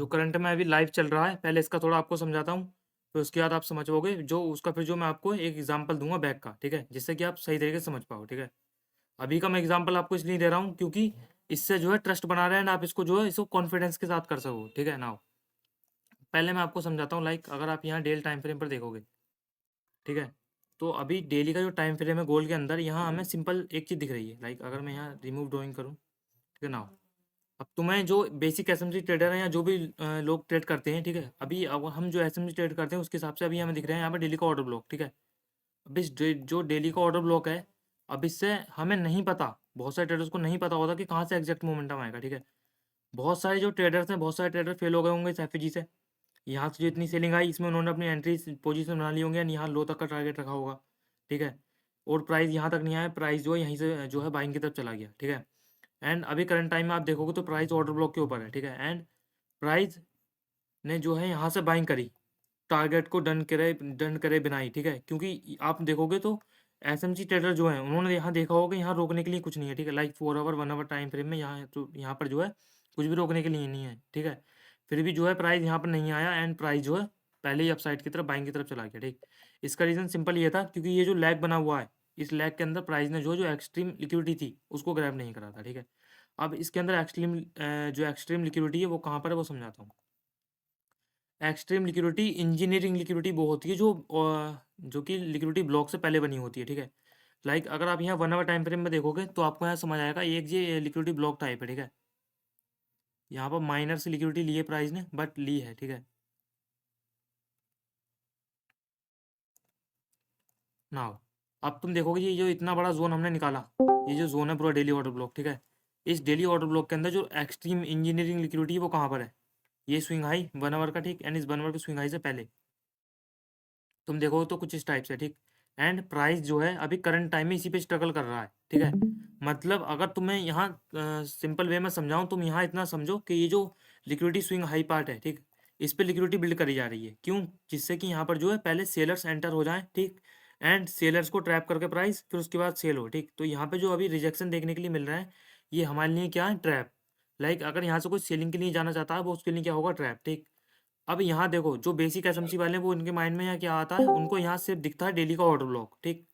जो करंट में अभी लाइव चल रहा है, पहले इसका थोड़ा आपको समझाता हूँ, फिर उसके बाद आप समझ पाओगे। जो उसका फिर जो मैं आपको एक एग्जांपल दूंगा बैक का, ठीक है, जिससे कि आप सही तरीके से समझ पाओ, ठीक है। अभी का मैं एग्जांपल आपको इसलिए दे रहा हूँ क्योंकि इससे जो है ट्रस्ट बना रहे हैं ना, आप इसको जो है इसको कॉन्फिडेंस के साथ कर सको, ठीक है ना। पहले मैं आपको समझाता हूँ, लाइक अगर आप यहाँ डेल टाइम फ्रेम पर देखोगे, ठीक है, तो अभी डेली का जो टाइम फ्रेम है गोल्ड के अंदर, यहाँ हमें सिंपल एक चीज़ दिख रही है। लाइक अगर मैं यहाँ रिमूव ड्राइंग करूँ, ठीक है ना। अब तुम्हें जो बेसिक एसएमसी ट्रेडर हैं या जो भी लोग ट्रेड करते हैं, ठीक है, अभी अब हम जो एसएमसी ट्रेड करते हैं उसके हिसाब से अभी हमें दिख रहे हैं यहाँ पर डेली का ऑर्डर ब्लॉक, ठीक है। अब जो डेली का ऑर्डर ब्लॉक है, अब इससे हमें नहीं पता, बहुत सारे ट्रेडर्स को नहीं पता होता कि कहाँ से एग्जैक्ट मोमेंटम आएगा, ठीक है। बहुत सारे जो ट्रेडर्स हैं, बहुत सारे ट्रेडर फेल हो गए होंगे इस एफएजी से। यहाँ से जो इतनी सेलिंग आई, इसमें उन्होंने अपनी एंट्री पोजीशन बना ली होंगी एंड यहाँ लो तक का टारगेट रखा होगा, ठीक है। और प्राइस यहाँ तक नहीं आया, प्राइस जो है यहीं से जो है बाइंग की तरफ चला गया, ठीक है। एंड अभी करंट टाइम में आप देखोगे तो प्राइस ऑर्डर ब्लॉक के ऊपर है, ठीक है। एंड प्राइस ने जो है यहाँ से बाइंग करी, टारगेट को डन करे बिना ही, ठीक है। क्योंकि आप देखोगे तो एसएमसी ट्रेडर जो है उन्होंने यहाँ देखा होगा यहाँ रोकने के लिए कुछ नहीं है, ठीक है। Like 4 hour 1 hour time frame में यहाँ तो यहाँ पर जो है कुछ भी रोकने के लिए नहीं है, ठीक है। फिर भी जो है प्राइस यहाँ पर नहीं आया एंड प्राइस जो है पहले ही अपसाइड की तरफ बाइंग की तरफ चला गया, ठीक। इसका रीज़न सिंपल ये था क्योंकि ये जो लैग बना हुआ है, इस लैग के अंदर प्राइस ने जो एक्सट्रीम लिक्विडिटी थी उसको ग्रैब नहीं करा था, ठीक है। अब इसके अंदर जो एक्सट्रीम लिक्विडिटी है वो कहाँ पर है वो समझाता हूँ। एक्सट्रीम लिक्विडिटी इंजीनियरिंग लिक्विडिटी वो होती है जो कि लिक्विडिटी ब्लॉक से पहले बनी होती है, ठीक है। लाइक अगर आप यहाँ 1 आवर टाइम फ्रेम में देखोगे तो आपको यहाँ समझ आएगा, एक ये लिक्विडिटी ब्लॉक टाइप है, ठीक है। यहाँ पर माइनर से लिक्विडिटी ली है प्राइस ने, बट ली है, ठीक है। नाउ अब तुम देखोगे ये जो इतना बड़ा जोन हमने निकाला, ये जो जोन है पूरा डेली ऑर्डर ब्लॉक, ठीक है। इस डेली ऑर्डर ब्लॉक के अंदर जो एक्सट्रीम इंजीनियरिंग लिक्विडिटी है वो कहाँ पर है, ये स्विंग हाई 1 आवर का, ठीक। एंड इस 1 आवर के स्विंग हाई से पहले तुम देखो तो कुछ इस टाइप से, ठीक। एंड प्राइस जो है अभी करंट टाइम में इसी पे स्ट्रगल कर रहा है, ठीक है। मतलब अगर तुम्हें यहाँ सिंपल वे में समझाऊं, तुम यहाँ इतना समझो कि ये जो लिक्विडिटी स्विंग हाई पार्ट है, ठीक, इस पे लिक्विडिटी बिल्ड करी जा रही है, क्यों, जिससे कि यहाँ पर जो है पहले सेलर्स एंटर हो जाएं, ठीक। एंड सेलर्स को ट्रैप करके प्राइस फिर उसके बाद सेल हो, ठीक। तो यहाँ पे जो अभी रिजेक्शन देखने के लिए मिल रहा है, ये हमारे लिए क्या है, ट्रैप। लाइक अगर यहाँ से कोई सेलिंग के लिए जाना चाहता है वो उसके लिए क्या होगा, ट्रैप, ठीक। अब यहाँ देखो जो बेसिक एसएमसी वाले हैं वो उनके माइंड में यहाँ क्या आता है, उनको यहाँ सिर्फ दिखता है डेली का ऑर्डर ब्लॉक, ठीक।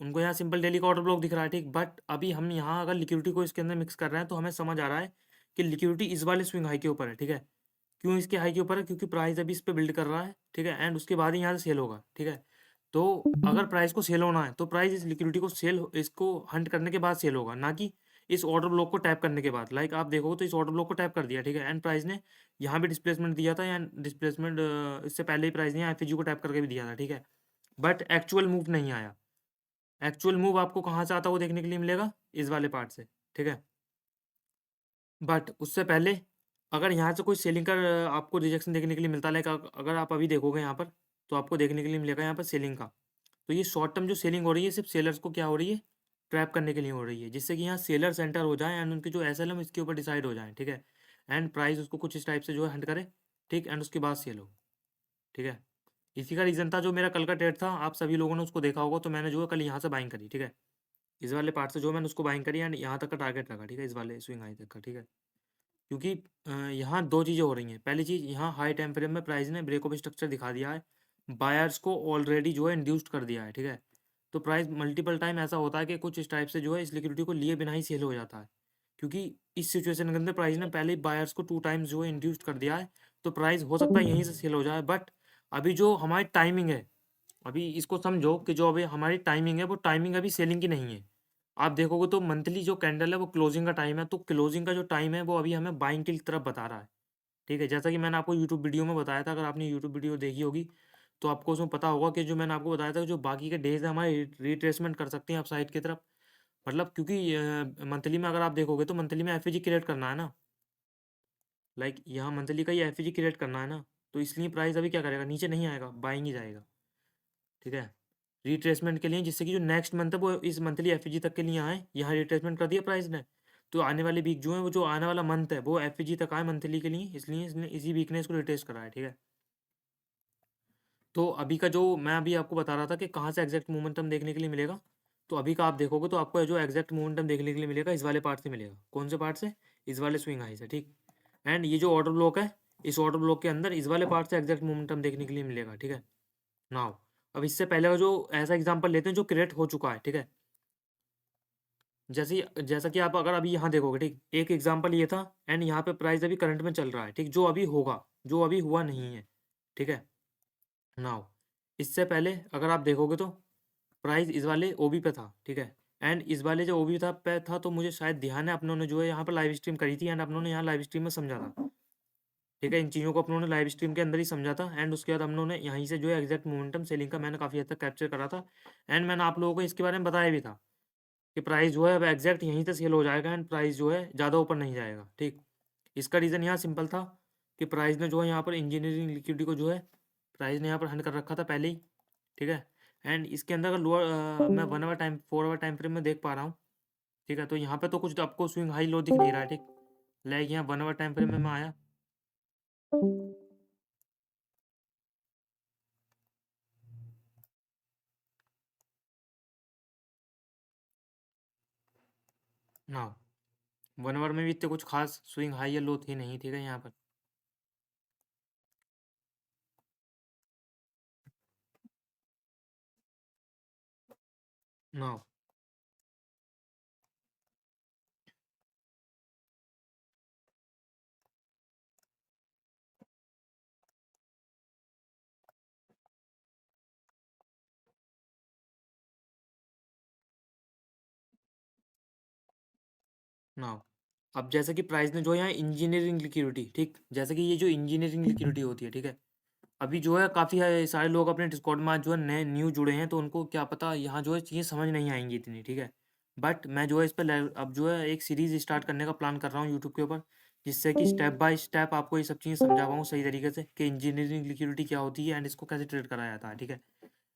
उनको यहाँ सिंपल डेली का ऑर्डर ब्लॉक दिख रहा है, ठीक। बट अभी हम यहाँ अगर लिक्विडिटी को इसके अंदर मिक्स कर रहे हैं तो हमें समझ आ रहा है कि लिक्विडिटी इस वाले स्विंग हाई के ऊपर है, ठीक है। क्यों इसके हाई के ऊपर है, क्योंकि प्राइस अभी इस पर बिल्ड कर रहा है, ठीक है। एंड उसके बाद ही यहाँ से सेल होगा, ठीक है। तो अगर प्राइस को सेल होना है तो प्राइस इस लिक्विडिटी को इसको हंट करने के बाद सेल होगा, ना कि इस ऑर्डर ब्लॉक को टैप करने के बाद। लाइक आप देखो तो इस ऑर्डर ब्लॉक को टैप कर दिया, ठीक है। एंड प्राइस ने यहाँ भी डिस्प्लेसमेंट दिया था, या डिस्प्लेसमेंट इससे पहले ही प्राइस ने यहाँ एफएजी को टैप करके भी दिया था, ठीक है। बट एक्चुअल मूव नहीं आया। एक्चुअल मूव आपको कहाँ से आता है वो देखने के लिए मिलेगा, इस वाले पार्ट से, ठीक है। बट उससे पहले अगर यहाँ से कोई सेलिंग का आपको रिजेक्शन देखने के लिए मिलता है, लाइक अगर आप अभी देखोगे यहाँ पर तो आपको देखने के लिए मिलेगा यहाँ पर सेलिंग का। तो ये शॉर्ट टर्म जो सेलिंग हो रही है सिर्फ सेलर्स को क्या हो रही है, ट्रैप करने के लिए हो रही है, जिससे कि यहाँ सेलर्स एंटर हो जाएं एंड उनके जो एसएलएम इसके ऊपर डिसाइड हो जाएं, ठीक है। एंड प्राइस उसको कुछ इस टाइप से जो है हंट करे, ठीक। एंड उसके बाद सेल हो, ठीक है। इसी का रीज़न था जो मेरा कल का ट्रेड था, आप सभी लोगों ने उसको देखा होगा। तो मैंने जो है कल यहाँ से बाइंग करी, ठीक है। इस वाले पार्ट से जो मैंने उसको बाइंग करी एंड यहाँ तक का टारगेट रखा, ठीक है, इस वाले स्विंग हाई तक का, ठीक है। क्योंकि यहाँ दो चीज़ें हो रही हैं। पहली चीज़, यहाँ हाई टाइम फ्रेम में प्राइस ने ब्रेक ऑफ स्ट्रक्चर दिखा दिया है, बायर्स को ऑलरेडी जो है इंड्यूस्ड कर दिया है, ठीक है। तो प्राइस मल्टीपल टाइम ऐसा होता है कि कुछ इस टाइप से जो है इस लिक्विडिटी को लिए बिना ही सेल हो जाता है, क्योंकि इस सिचुएशन के अंदर प्राइस ने पहले ही बायर्स को 2 टाइम्स जो है इंड्यूस्ड कर दिया है। तो प्राइस हो सकता है यहीं से सेल हो जाए, बट अभी जो हमारी टाइमिंग है, अभी इसको समझो कि जो अभी हमारी टाइमिंग है वो टाइमिंग अभी सेलिंग की नहीं है। आप देखोगे तो मंथली जो कैंडल है वो क्लोजिंग का टाइम है, तो क्लोजिंग का जो टाइम है वो अभी हमें बाइंग की तरफ बता रहा है, ठीक है। जैसा कि मैंने आपको यूट्यूब वीडियो में बताया था, अगर आपने यूट्यूब वीडियो देखी होगी तो आपको उसमें पता होगा कि जो मैंने आपको बताया था जो बाकी के डेज है हमारे रिट्रेसमेंट कर सकते हैं आप साइड की तरफ। मतलब क्योंकि मंथली में अगर आप देखोगे तो मंथली में एफएजी क्रिएट करना है ना, लाइक यहाँ मंथली का ये एफएजी क्रिएट करना है ना, तो इसलिए प्राइस अभी क्या करेगा, नीचे नहीं आएगा, बाइंग ही जाएगा, ठीक है, रिट्रेसमेंट के लिए, जिससे कि जो नेक्स्ट मंथ है वो इस मंथली एफएजी तक के लिए आए। यहाँ रिट्रेसमेंट कर दिया प्राइस ने, तो आने वाले वीक जो है वो जो आने वाला मंथ है वो एफएजी तक आए मंथली के लिए, इसलिए इसने इसी वीक ने इसको रिट्रेस करा है, ठीक है। तो अभी का जो मैं अभी आपको बता रहा था कि कहाँ से एग्जैक्ट मोमेंटम देखने के लिए मिलेगा, तो अभी का आप देखोगे तो आपको जो एग्जैक्ट मोमेंटम देखने के लिए मिलेगा इस वाले पार्ट से मिलेगा। कौन से पार्ट से, इस वाले स्विंग हाई से, ठीक। एंड ये जो ऑर्डर ब्लॉक है, इस ऑर्डर ब्लॉक के अंदर इस वाले पार्ट से एग्जैक्ट मोमेंटम देखने के लिए मिलेगा, ठीक है। नाउ अब इससे पहले का जो ऐसा एग्जांपल लेते हैं जो क्रिएट हो चुका है, ठीक है। जैसा कि आप अगर अभी यहाँ देखोगे, ठीक, एक एग्जांपल ये था एंड यहाँ पे प्राइस अभी करंट में चल रहा है, ठीक, जो अभी होगा, जो अभी हुआ नहीं है, ठीक है। नाउ इससे पहले अगर आप देखोगे तो प्राइस इस वाले ओबी पे था, ठीक है। एंड इस वाले जो ओबी था तो मुझे शायद ध्यान है अपनों ने जो है यहाँ पर लाइव स्ट्रीम करी थी एंड अपनों ने यहाँ लाइव स्ट्रीम में समझा था, ठीक है। इन चीज़ों को अपनों ने लाइव स्ट्रीम के अंदर ही समझा था एंड उसके बाद हम लोगों ने यहीं से जो है एग्जैक्ट मोमेंटम सेलिंग का मैंने काफ़ी हद तक कैप्चर करा था एंड मैंने आप लोगों को इसके बारे में बताया भी था कि प्राइस जो है अब एग्जैक्ट यहीं से सेल हो जाएगा एंड प्राइस जो है ज़्यादा ऊपर नहीं जाएगा, ठीक। इसका रीज़न यहाँ सिंपल था कि प्राइस ने जो है यहाँ पर इंजीनियरिंग लिक्विडिटी को जो है प्राइस ने यहाँ पर हंड कर रखा था पहले ही, ठीक है। एंड इसके अंदर अगर लोअर मैं 1 hour time 4 hour time frame में देख पा रहा हूँ, ठीक है। तो यहाँ पे तो कुछ आपको स्विंग हाई लो दिख नहीं रहा है, ठीक। लाइक यहाँ 1 आवर टाइम फ्रेम में मैं आया, ना 1 आवर में भी इतने कुछ खास स्विंग हाई या लो थे नहीं, ठीक है। यहाँ पर ना ना अब जैसे कि प्राइस ने जो है यहाँ इंजीनियरिंग लिक्विडिटी, ठीक, जैसे कि ये जो इंजीनियरिंग लिक्विडिटी होती है, ठीक है। अभी जो है काफ़ी सारे लोग अपने डिस्कॉर्ड में आज जो है नए न्यू जुड़े हैं तो उनको क्या पता यहाँ जो है चीज़ें समझ नहीं आएंगी इतनी, ठीक है। बट मैं जो है इस पर अब जो है एक सीरीज़ स्टार्ट करने का प्लान कर रहा हूँ यूट्यूब के ऊपर, जिससे कि स्टेप बाय स्टेप आपको ये सब चीज़ें समझा पाऊँ सही तरीके से कि इंजीनियरिंग लिक्विडिटी क्या होती है एंड इसको कैसे ट्रेड करा जाता है, ठीक है।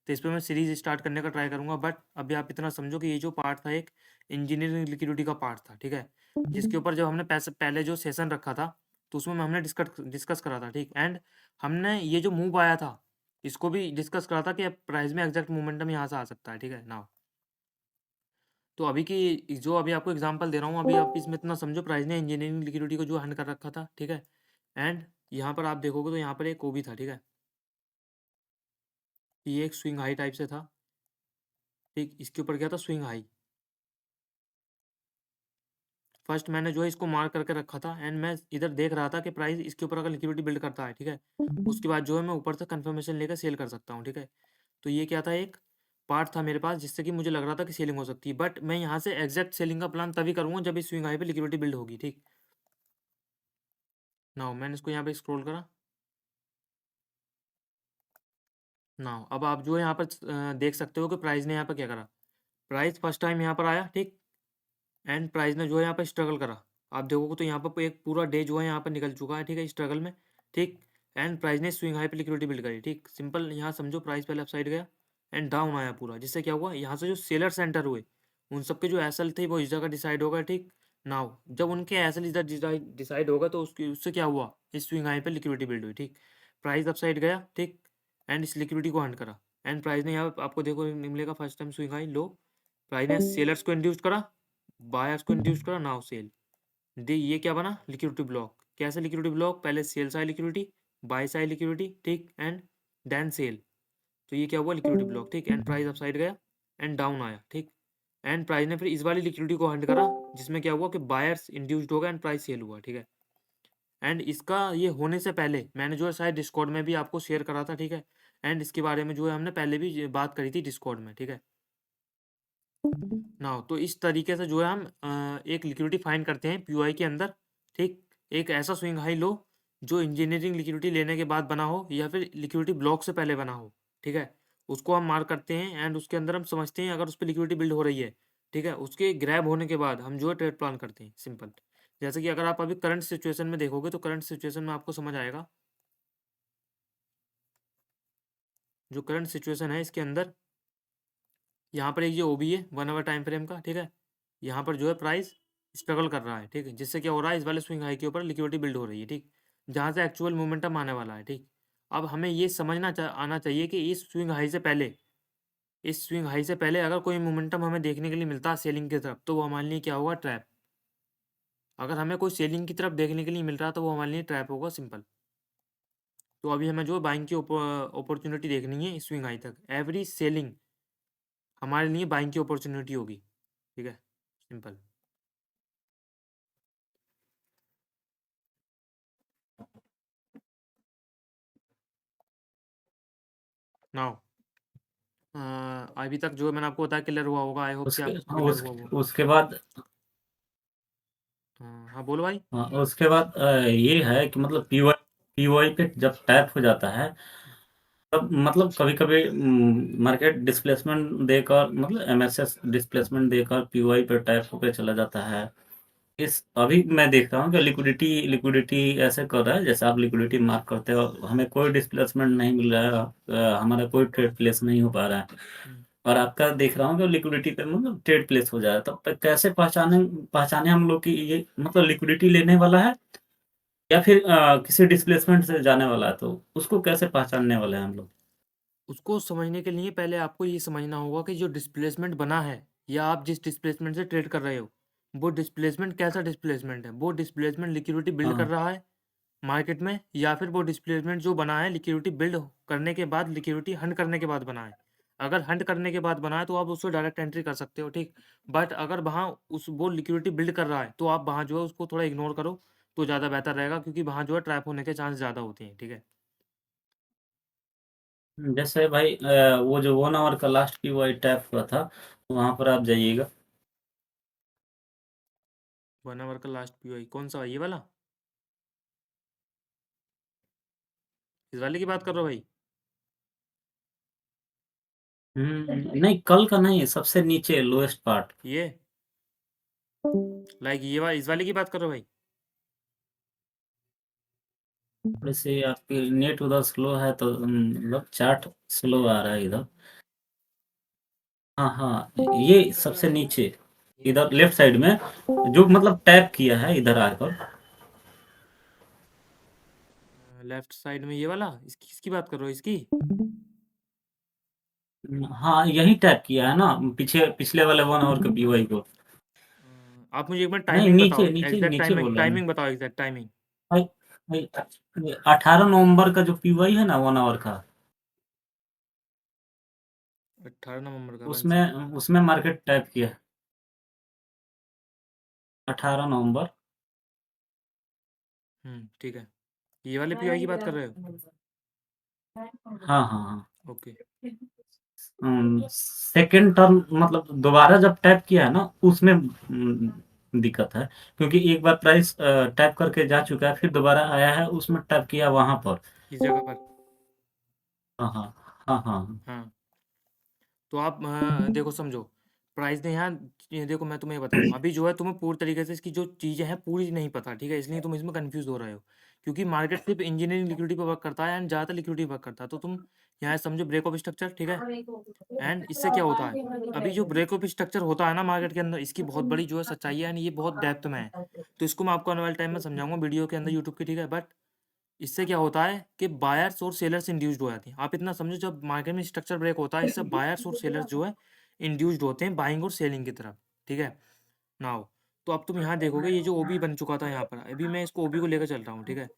तो इस पर मैं सीरीज़ स्टार्ट करने का ट्राई करूँगा। बट अभी आप इतना समझो कि ये जो पार्ट था एक इंजीनियरिंग लिक्विडिटी का पार्ट था, ठीक है। जिसके ऊपर जब हमने पैसे पहले जो सेशन रखा था तो उसमें हमने डिस्कस करा था, ठीक। एंड हमने ये जो मूव आया था इसको भी डिस्कस करा था कि प्राइस में एग्जैक्ट मोमेंटम यहाँ से आ सकता है, ठीक है ना। तो अभी की जो अभी आपको एग्जांपल दे रहा हूँ, अभी आप इसमें इतना समझो प्राइस ने इंजीनियरिंग लिक्विडिटी को जो हंड कर रखा था, ठीक है। एंड यहाँ पर आप देखोगे तो यहाँ पर एक ओबी था, ठीक है। ये एक स्विंग हाई टाइप से था, ठीक। इसके ऊपर क्या था, स्विंग हाई। फर्स्ट मैंने जो है इसको मार्क करके रखा था एंड मैं इधर देख रहा था कि प्राइस इसके ऊपर अगर लिक्विडिटी बिल्ड करता है, ठीक है, उसके बाद जो है मैं ऊपर से कंफर्मेशन लेकर सेल कर सकता हूँ, ठीक है। तो ये क्या था, एक पार्ट था मेरे पास जिससे कि मुझे लग रहा था कि सेलिंग हो सकती है। बट मैं यहाँ से एग्जैक्ट सेलिंग का प्लान तभी करूँगा जब इस स्विंग हाई पे लिक्विडिटी बिल्ड होगी, ठीक। नाउ मैंने इसको यहाँ पे स्क्रॉल करा। नाउ अब आप जो है यहाँ पर देख सकते हो कि प्राइस ने यहाँ पर क्या करा। प्राइस फर्स्ट टाइम यहाँ पर आया, ठीक। एंड प्राइस ने जो है यहाँ पर स्ट्रगल करा। आप देखोगे तो यहाँ पर एक पूरा डे जो है यहाँ पर निकल चुका है, ठीक है, स्ट्रगल में, ठीक। एंड प्राइस ने स्विंग हाई पे लिक्विडिटी बिल्ड करी, ठीक। सिंपल यहाँ समझो प्राइस पहले अपसाइड गया एंड डाउन आया पूरा, जिससे क्या हुआ, यहाँ से जो सेलर सेंटर हुए उन सबके जो एसएल थे वो इस जगह डिसाइड होगा, ठीक। नाउ जब उनके एसएल इधर डिसाइड होगा तो उससे क्या हुआ, इस स्विंग हाई पे लिक्विडिटी बिल्ड हुई, ठीक। प्राइस अपसाइड गया, ठीक। एंड इस लिक्विडिटी को हंड करा एंड प्राइस ने यहाँ पे आपको देखो मिलेगा first time swing high low. Price ने सेलर्स को इंड्यूस करा, बायर्स को इंड्यूस करा, नाउ सेल। दे ये क्या बना, लिक्विडिटी ब्लॉक। कैसे लिक्विडिटी ब्लॉक, पहले sell side liquidity, by side liquidity, ठीक, एंड देन सेल। तो ये क्या हुआ, लिक्विडिटी ब्लॉक, ठीक। एंड प्राइस अपसाइड गया एंड डाउन आया, ठीक। एंड प्राइस ने फिर इस वाली लिक्विडिटी को हंड करा जिसमें क्या हुआ कि बायर्स इंड्यूस्ड हो गया एंड प्राइस सेल हुआ, ठीक है। एंड इसका ये होने से पहले मैंने जो है शायद डिस्कॉर्ड में भी आपको शेयर करा था, ठीक है। एंड इसके बारे में जो है हमने पहले भी बात करी थी डिस्कॉर्ड में, ठीक है। ना तो इस तरीके से जो है हम एक लिक्विडिटी फाइंड करते हैं पीओआई के अंदर, ठीक। एक ऐसा स्विंग हाई लो जो इंजीनियरिंग लिक्विडिटी लेने के बाद बना हो या फिर लिक्विडिटी ब्लॉक से पहले बना हो, ठीक है। उसको हम मार्क करते हैं एंड उसके अंदर हम समझते हैं अगर उस पर लिक्विडिटी बिल्ड हो रही है, ठीक है, उसके ग्रैब होने के बाद हम जो है ट्रेड प्लान करते हैं, सिंपल। जैसे कि अगर आप अभी करंट सिचुएशन में देखोगे तो करंट सिचुएशन में आपको समझ आएगा। जो करंट सिचुएशन है इसके अंदर यहाँ पर एक ये ओबी है 1 आवर टाइम फ्रेम का, ठीक है। यहाँ पर जो है प्राइस स्ट्रगल कर रहा है, ठीक है, जिससे क्या हो रहा है, इस वाले स्विंग हाई के ऊपर लिक्विडिटी बिल्ड हो रही है, ठीक। जहाँ से एक्चुअल मोमेंटम आने वाला है, ठीक। अब हमें ये समझना आना चाहिए कि इस स्विंग हाई से पहले अगर कोई मोमेंटम हमें देखने के लिए मिलता है सेलिंग की तरफ तो वो हमारे लिए क्या होगा, ट्रैप। अगर हमें कोई सेलिंग की तरफ देखने के लिए मिल रहा है तो वो हमारे लिए ट्रैप होगा, सिंपल। तो अभी हमें जो बाइंग की अपॉर्चुनिटी देखनी है स्विंग हाई तक, एवरी सेलिंग हमारे लिए बाइंग की अपॉर्चुनिटी होगी, ठीक है, सिंपल। नाउ अभी तक जो मैंने आपको बताया क्लियर हुआ होगा, आई होप कि उसके आप क्लियर हुआ होगा। उसके बाद हाँ हाँ, बोलो भाई। हाँ, उसके बाद ये है कि मतलब पीवाई पे जब टैप हो जाता है, तब मतलब कभी कभी मार्केट डिस्प्लेसमेंट देकर, मतलब एमएसएस डिस्प्लेसमेंट देकर पीवाई पे टैप होकर चला जाता है। इस अभी मैं देख रहा हूँ कि लिक्विडिटी लिक्विडिटी ऐसे कर रहा है, जैसे आप लिक्विडिटी मार्क करते हो, हमें कोई डिस्प्लेसमेंट नहीं मिल रहा है, हमारा कोई ट्रेड प्लेस नहीं हो पा रहा है, हम्म, और आपका देख रहा हूँ कि लिक्विडिटी पे मतलब ट्रेड प्लेस हो जा रहा है, तब तक कैसे पहचाने पहचाने हम लोग कि ये मतलब लिक्विडिटी लेने वाला है या फिर किसी डिस्प्लेसमेंट से जाने वाला है, तो उसको कैसे पहचानने वाले हैं हम लोग? उसको समझने के लिए पहले आपको ये समझना होगा कि जो डिस्प्लेसमेंट बना है, या आप जिस डिस्प्लेसमेंट से ट्रेड कर रहे हो, वो डिस्प्लेसमेंट कैसा डिस्प्लेसमेंट है। वो डिस्प्लेसमेंट लिक्विडिटी बिल्ड कर हाँ। रहा है मार्केट में, या फिर वो डिस्प्लेसमेंट जो बना है लिक्विडिटी बिल्ड करने के बाद, लिक्विडिटी हंट करने के बाद बना है। अगर हंट करने के बाद बना है तो आप उसको डायरेक्ट एंट्री कर सकते हो, ठीक। बट अगर वहाँ उस वो लिक्विडिटी बिल्ड कर रहा है तो आप वहाँ जो है उसको थोड़ा इग्नोर करो, तो ज़्यादा बेहतर रहेगा, क्योंकि वहाँ जो है ट्रैप होने के चांस ज़्यादा होते हैं, ठीक है। जैसे भाई वो जो 1 आवर का लास्ट की वो टैप हुआ था, वहां पर आप जाइएगा। 1 आवर का लास्ट पी कौन सा, ये वाला, इस वाले की बात कर रहे हो भाई? नहीं, कल का नहीं, सबसे नीचे लोएस्ट पार्ट। ये लाइक ये वाला, इस वाले की बात कर रहे हो भाई? थोड़ी सी आपकी नेट उधर स्लो है, तो मतलब चार्ट स्लो आ रहा है इधर। हाँ हाँ, ये सबसे नीचे इधर लेफ्ट साइड में, जो मतलब टैप किया है इधर आकर। लेफ्ट साइड में ये वाला, इसकी किसकी बात कर रहे हो, इसकी? हाँ, यही टैप किया है ना, पीछे पिछले वाले 1 आवर के पीवाई को। आप मुझे एक मिनट नहीं, टाइमिंग बताओ, नीचे नीचे एग्जैक्ट नीचे टाइमिंग, बोल रहा हूँ। टाइमिंग बताओ, एग्जैक्ट टाइमिंग। भाई भाई 18 नवंबर का जो पीवाई है ना 1 आवर का, 18 नवंबर का, वन उसमें सेकेंड। उसमें मार्केट टैप किया है। 18 नवंबर। ठीक है, ये वाले पीआई की बात कर रहे हो? हाँ हाँ हाँ। ओके। सेकेंड टर्म मतलब दोबारा जब टैप किया है ना, उसमें दिक्कत है, क्योंकि एक बार प्राइस टैप करके जा चुका है, फिर दोबारा आया है, उसमें टैप किया वहां पर। इस जगह पर। हाँ हाँ हाँ हाँ। हाँ, तो आप देखो, समझो, प्राइस ने यहाँ, ये देखो मैं तुम्हें बताऊँ, अभी जो है तुम्हें पूरी तरीके से इसकी जो चीज़ें हैं पूरी नहीं पता, ठीक है, इसलिए तुम इसमें कंफ्यूज हो रहे हो। क्योंकि मार्केट सिर्फ इंजीनियरिंग लिक्विडिटी पर वर्क करता है, एंड ज़्यादातर लिक्विडिटी वर्क करता है, तो तुम यहाँ समझो ब्रेक ऑफ स्ट्रक्चर, ठीक है। एंड इससे क्या होता है, अभी जो ब्रेक ऑफ स्ट्रक्चर होता है ना मार्केट के अंदर, इसकी बहुत बड़ी जो है सच्चाई है, एंड ये बहुत डेप्थ में है। तो इसको मैं आपको आने वाले टाइम में समझाऊंगा वीडियो के अंदर, यूट्यूब की, ठीक है। बट इससे क्या होता है कि बायर्स और सेलर्स इंड्यूस्ड हो जाते हैं। आप इतना समझो, जब मार्केट में स्ट्रक्चर ब्रेक होता है, इससे बायर्स और सेलर्स जो है इंड्यूस्ड होते हैं बाइंग और सेलिंग की तरफ, ठीक है। नाउ, तो अब तुम यहाँ देखोगे ये जो ओबी बन चुका था यहाँ पर, अभी मैं इसको ओबी को लेकर चल रहा हूँ, ठीक है।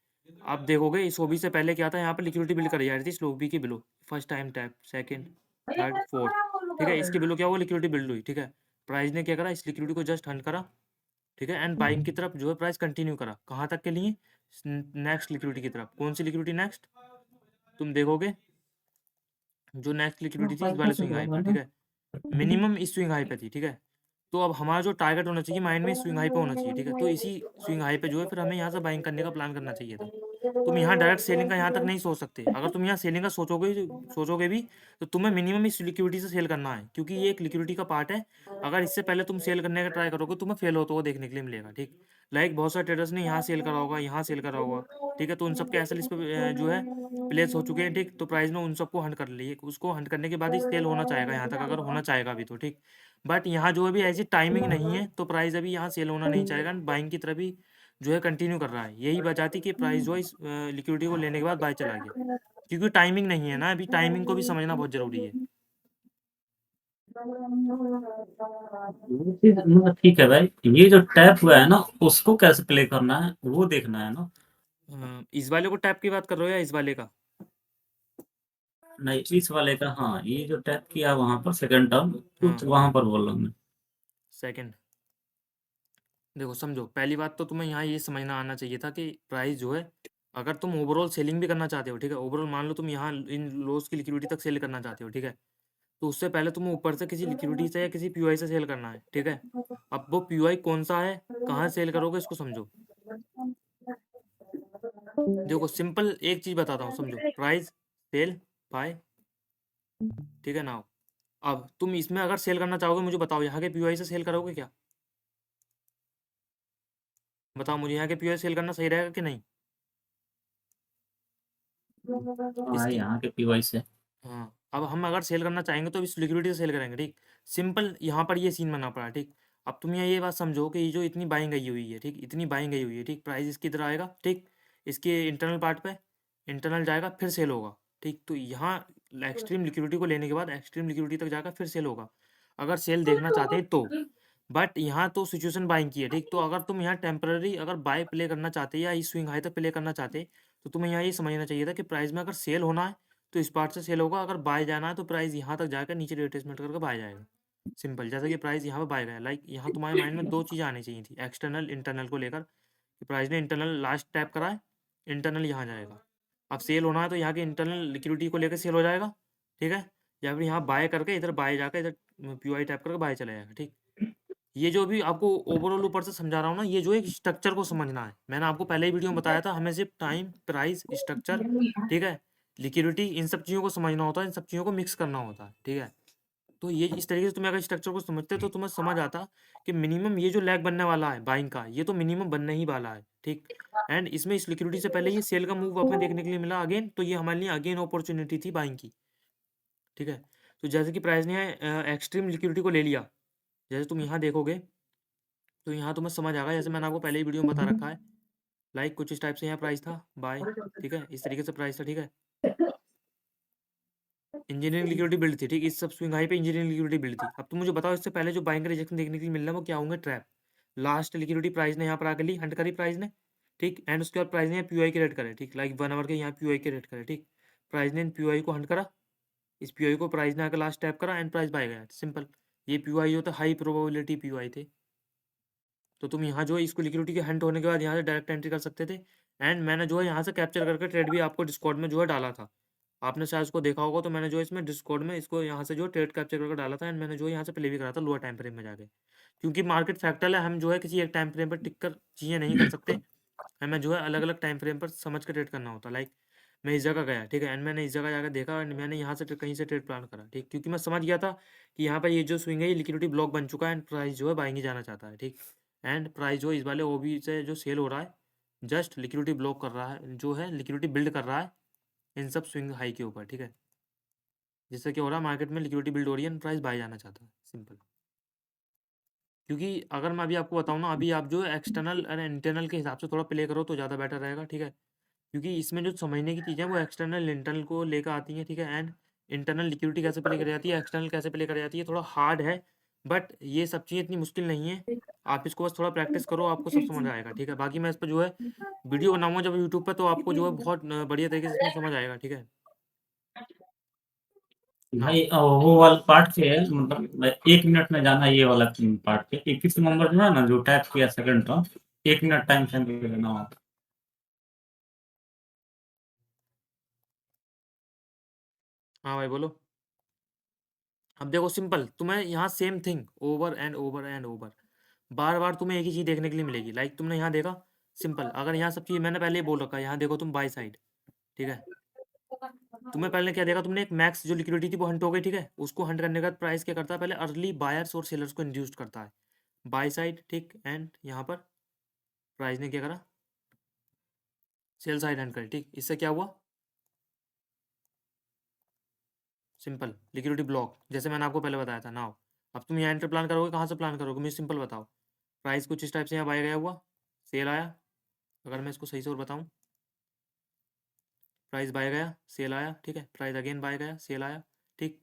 आप देखोगे इस ओबी से पहले क्या था, यहाँ पर लिक्विडिटी बिल्ड करी जा रही थी इस ओबी के below, first time tap, second, third, fourth, ठीक है। इसके बिलो क्या हुआ, लिक्विडिटी बिल्ड हुई, ठीक है। प्राइस ने क्या करा, इस लिक्विडिटी को जस्ट हंट करा, ठीक है, एंड बाइंग की तरफ जो है प्राइस कंटिन्यू करा, कहाँ तक के लिए, नेक्स्ट लिक्विडिटी की तरफ। कौन सी लिक्विडिटी नेक्स्ट, तुम देखोगे जो नेक्स्ट लिक्विडिटी थी इस वाले स्विंग हाई पर, ठीक है, मिनिमम इस स्विंग हाई पे थी, ठीक है। तो अब हमारा जो टारगेट होना चाहिए माइंड में, स्विंग हाई पे होना चाहिए, ठीक है। तो इसी स्विंग हाई पे जो है फिर हमें यहाँ से बाइंग करने का प्लान करना चाहिए था। तुम यहाँ डायरेक्ट सेलिंग का यहाँ तक नहीं सोच सकते। अगर तुम यहाँ सेलिंग का सोचोगे भी, तो तुम्हें मिनिमम इस लिक्विडिटी से सेल करना है, क्योंकि ये एक लिक्विडिटी का पार्ट है। अगर इससे पहले तुम सेल करने का ट्राई करोगे, तुम्हें फेल होता हुआ देखने के लिए मिलेगा, ठीक। लाइक बहुत सारे ट्रेडर्स ने यहाँ सेल करा होगा, यहाँ सेल करा होगा, ठीक है। तो उन सबके एसएल इस पे जो है प्लेस हो चुके हैं, ठीक। तो प्राइस ने उन सबको हंट कर लिए, उसको हंट करने के बाद ही सेल होना चाहेगा यहाँ तक, अगर होना चाहेगा भी तो, ठीक। बट यहाँ जो अभी ऐसी टाइमिंग नहीं है, तो प्राइस अभी यहाँ सेल होना नहीं चाहेगा, बाइंग की तरफ ही जो है कंटिन्यू कर रहा है। यही वजह थी कि प्राइस जो है इस लिक्विडिटी को लेने के बाद बाय चला गया, क्योंकि टाइमिंग नहीं है ना, अभी टाइमिंग को भी समझना बहुत ज़रूरी है। वो चीज मतलब ठीक है भाई, ये जो टैप हुआ है ना उसको कैसे प्ले करना है वो देखना है ना। इस वाले को टैप की बात कर रहे हो या इस वाले का? नहीं, इस वाले का, हाँ, ये जो टैप किया वहां पर सेकंड टर्म, हाँ, वहां पर बोल रहा हूँ मैं। सेकंड। देखो समझो, पहली बात तो तुम्हें यहाँ ये समझना आना चाहिए था कि प्राइस जो है, अगर तुम ओवरऑल सेलिंग भी करना चाहते हो, ठीक है, ओवरऑल मान लो तुम यहाँ इन लोस की लिक्विडिटी तक सेल करना चाहते हो, ठीक है, तो उससे पहले तुम्हें ऊपर से किसी लिक्विडिटी से या किसी पीओआई से सेल करना है, ठीक है। अब वो पीओआई कौन सा है, कहाँ सेल करोगे, इसको समझो। देखो सिंपल एक चीज बताता हूँ, समझो, प्राइस, सेल, बाय, ठीक है ना। अब तुम इसमें अगर सेल करना चाहोगे, मुझे बताओ यहाँ के पीओआई से सेल करोगे क्या? बताओ मुझे, यहाँ के पीओआई सेल करना सही रहेगा कि नहीं? हाँ, इसकी, यहाँ के पीवाई से। हाँ, अब हम अगर सेल करना चाहेंगे तो इस लिक्विडिटी से सेल करेंगे, ठीक। सिंपल यहाँ पर ये सीन बना पड़ा, ठीक। अब तुम यहाँ ये बात समझो कि ये जो इतनी बाइंग गई हुई है, ठीक, इतनी बाइंग गई हुई है, ठीक, प्राइस इसकी तरह आएगा, ठीक, इसके इंटरनल पार्ट पे, इंटरनल जाएगा फिर सेल होगा, ठीक। तो यहाँ एक्सट्रीम लिक्विडिटी को लेने के बाद एक्सट्रीम लिक्विडिटी तक जाकर फिर सेल होगा, अगर सेल देखना चाहते हैं तो। बट यहाँ तो सिचुएशन बाइंग की है, ठीक, तो अगर तुम यहाँ टेम्पररी अगर बाय प्ले करना चाहते या इस स्विंग हाई तक प्ले करना चाहते, तो तुम्हें यहाँ ये समझना चाहिए था कि प्राइस में अगर सेल होना है तो इस पार्ट से सेल होगा, अगर बाय जाना है तो प्राइस यहाँ तक जाकर नीचे रिट्रेसमेंट करके बाय जाएगा। सिंपल, जैसा कि प्राइस यहाँ पे बाय गया, लाइक यहाँ तुम्हारे माइंड में दो चीज़ें आनी चाहिए थी, एक्सटर्नल इंटरनल को लेकर, कि प्राइस ने इंटरनल लास्ट टैप करा है, इंटरनल यहाँ जाएगा, अब सेल होना है तो यहाँ के इंटरनल लिक्विडिटी को लेकर सेल हो जाएगा, ठीक है, या फिर यहाँ बाय करके इधर बाय जाकर इधर पीओआई टैप करके बाय चला जाएगा, ठीक। ये जो भी आपको ओवरऑल ऊपर से समझा रहा हूँ ना, ये जो एक स्ट्रक्चर को समझना है, मैंने आपको पहले ही वीडियो में बताया था, हमें सिर्फ टाइम, प्राइस, स्ट्रक्चर, ठीक है, लिक्विडिटी, इन सब चीज़ों को समझना होता है, इन सब चीज़ों को मिक्स करना होता है, ठीक है। तो ये इस तरीके से तुम्हें अगर स्ट्रक्चर को समझते तो तुम्हें समझ आता कि मिनिमम ये जो लैग बनने वाला है बाइंग का, ये तो मिनिमम बनने ही वाला है, ठीक। एंड इसमें इस लिक्विडिटी से पहले ये सेल का मूव हमें देखने के लिए मिला अगेन, तो ये हमारे लिए अगेन अपॉर्चुनिटी थी बाइंग की, ठीक है। तो जैसे कि प्राइस ने एक्सट्रीम लिक्विडिटी को ले लिया, जैसे तुम यहाँ देखोगे तो यहाँ तुम्हें समझ आ गया, जैसे मैंने आपको पहले ही वीडियो में बता रखा है, लाइक कुछ इस टाइप से यहाँ प्राइस था बाय, ठीक है, इस तरीके से प्राइस था, ठीक है, इंजीनियरिंग लिक्विडिटी बिल्ड थी, ठीक, इस सब स्विंग हाई पे इंजीनियरिंग लिक्विडिटी बिल्ड थी। अब तुम मुझे बताओ इससे पहले जो बाइंग का रिजेक्शन देखने के लिए मिल रहा है वो क्या होंगे, ट्रैप। लास्ट लिक्विडिटी प्राइस ने यहाँ पर आकर ली, हंट करी प्राइस ने, ठीक, एंड उसके बाद प्राइस ने पीओआई के रेट करे, ठीक, लाइक 1 आवर के यहाँ पीओआई के रेट करे, ठीक, प्राइस ने पीओआई को हंट करा, इस पीओआई को प्राइस ने आकर लास्ट टैप करा एंड प्राइस बाय गया, सिंपल। ये पीओआई होता हाई प्रोबेबिलिटी पीओआई थे, तो तुम यहाँ जो है इसको लिक्विडिटी के हंट होने के बाद यहाँ से डायरेक्ट एंट्री कर सकते थे। एंड मैंने जो है यहाँ से कैप्चर करके ट्रेड भी आपको डिस्कॉर्ड में जो है डाला था, आपने शायद उसको देखा होगा, तो मैंने जो है इसमें डिस्कॉर्ड में इसको यहाँ से जो ट्रेड कैप्चर करके डाला था, एंड मैंने जो है यहाँ से प्ले भी करा था लोअर टाइम फ्रेम में जाके, क्योंकि मार्केट फैक्टर है, हम जो है किसी एक टाइम फ्रेम पर टिक कर चीज़ें नहीं कर सकते, हमें जो है अलग अलग टाइम फ्रेम पर समझ कर ट्रेड करना होता, लाइक मैं इस जगह गया, ठीक है, एंड मैंने इस जगह जाकर देखा एंड मैंने यहाँ से कहीं से ट्रेड प्लान करा, ठीक, क्योंकि मैं समझ गया था कि यहाँ पर ये जो स्विंग है ये लिक्विडिटी ब्लॉक बन चुका है एंड प्राइस जो है बाइंग ही जाना चाहता है, ठीक। एंड प्राइस जो इस वाले ओबी से जो सेल हो रहा है, जस्ट लिक्विडिटी ब्लॉक कर रहा है, जो है लिक्विडिटी बिल्ड कर रहा है इन सब स्विंग हाई के ऊपर, ठीक है, जिससे क्या हो रहा है, मार्केट में लिक्विडिटी बिल्ड हो रही है एंड प्राइस बाय जाना चाहता है, सिंपल। क्योंकि अगर मैं अभी आपको बताऊँ ना, अभी आप जो एक्सटर्नल और इंटरनल के हिसाब से थोड़ा प्ले करो तो ज़्यादा बेटर रहेगा, ठीक है, क्योंकि इसमें जो समझने की चीज़ें हैं वो एक्सटर्नल इंटरनल को लेकर आती हैं, ठीक है, एंड इंटरनल लिक्विडिटी कैसे प्ले करी जाती है, एक्सटर्नल कैसे प्ले करी जाती है, थोड़ा हार्ड है, बट ये सब चीज़ें इतनी मुश्किल नहीं है, आप इसको बस थोड़ा प्रैक्टिस करो, आपको सब समझ आएगा, ठीक है। बाकी मैं इस पर जो है वीडियो बनाऊंगा जब यूट्यूब पर, तो आपको जो है बहुत बढ़िया तरीके से इसमें समझ आएगा, ठीक है ना। भाई वो वाला पार्ट से है, मतलब 1 मिनट में जाना, ये वाला पार्ट पे 21 नंबर जो है ना, जो टैप किया second term, 1 minute time frame पे लेना हो। हाँ भाई बोलो। अब देखो सिंपल, तुम्हें यहाँ same thing over and over and over, बार बार तुम्हें एक ही चीज़ देखने के लिए मिलेगी, लाइक तुमने यहाँ देखा, सिंपल, अगर यहाँ सब चीज़ मैंने पहले ही बोल रखा है, यहाँ देखो तुम बाई साइड, ठीक है, तुम्हें पहले क्या देखा तुमने, एक मैक्स जो लिक्विडिटी थी वो हंट हो गई, ठीक है, उसको हंट करने के बाद प्राइस क्या करता है, पहले अर्ली बायर्स और सेलर्स को इंड्यूस करता है बाई साइड, ठीक, एंड यहाँ पर प्राइस ने क्या करा, सेल साइड हंट करी, ठीक, इससे क्या हुआ, सिंपल लिक्विडिटी ब्लॉक, जैसे मैंने आपको पहले बताया था नाउ। अब तुम यहाँ एंटर प्लान करोगे, कहाँ से प्लान करोगे, मुझे सिंपल बताओ। प्राइस कुछ इस टाइप से यहाँ बाय गया हुआ, सेल आया, अगर मैं इसको सही से और बताऊँ, प्राइस बाय गया, सेल आया, ठीक है, प्राइस अगेन बाय गया, सेल आया, ठीक,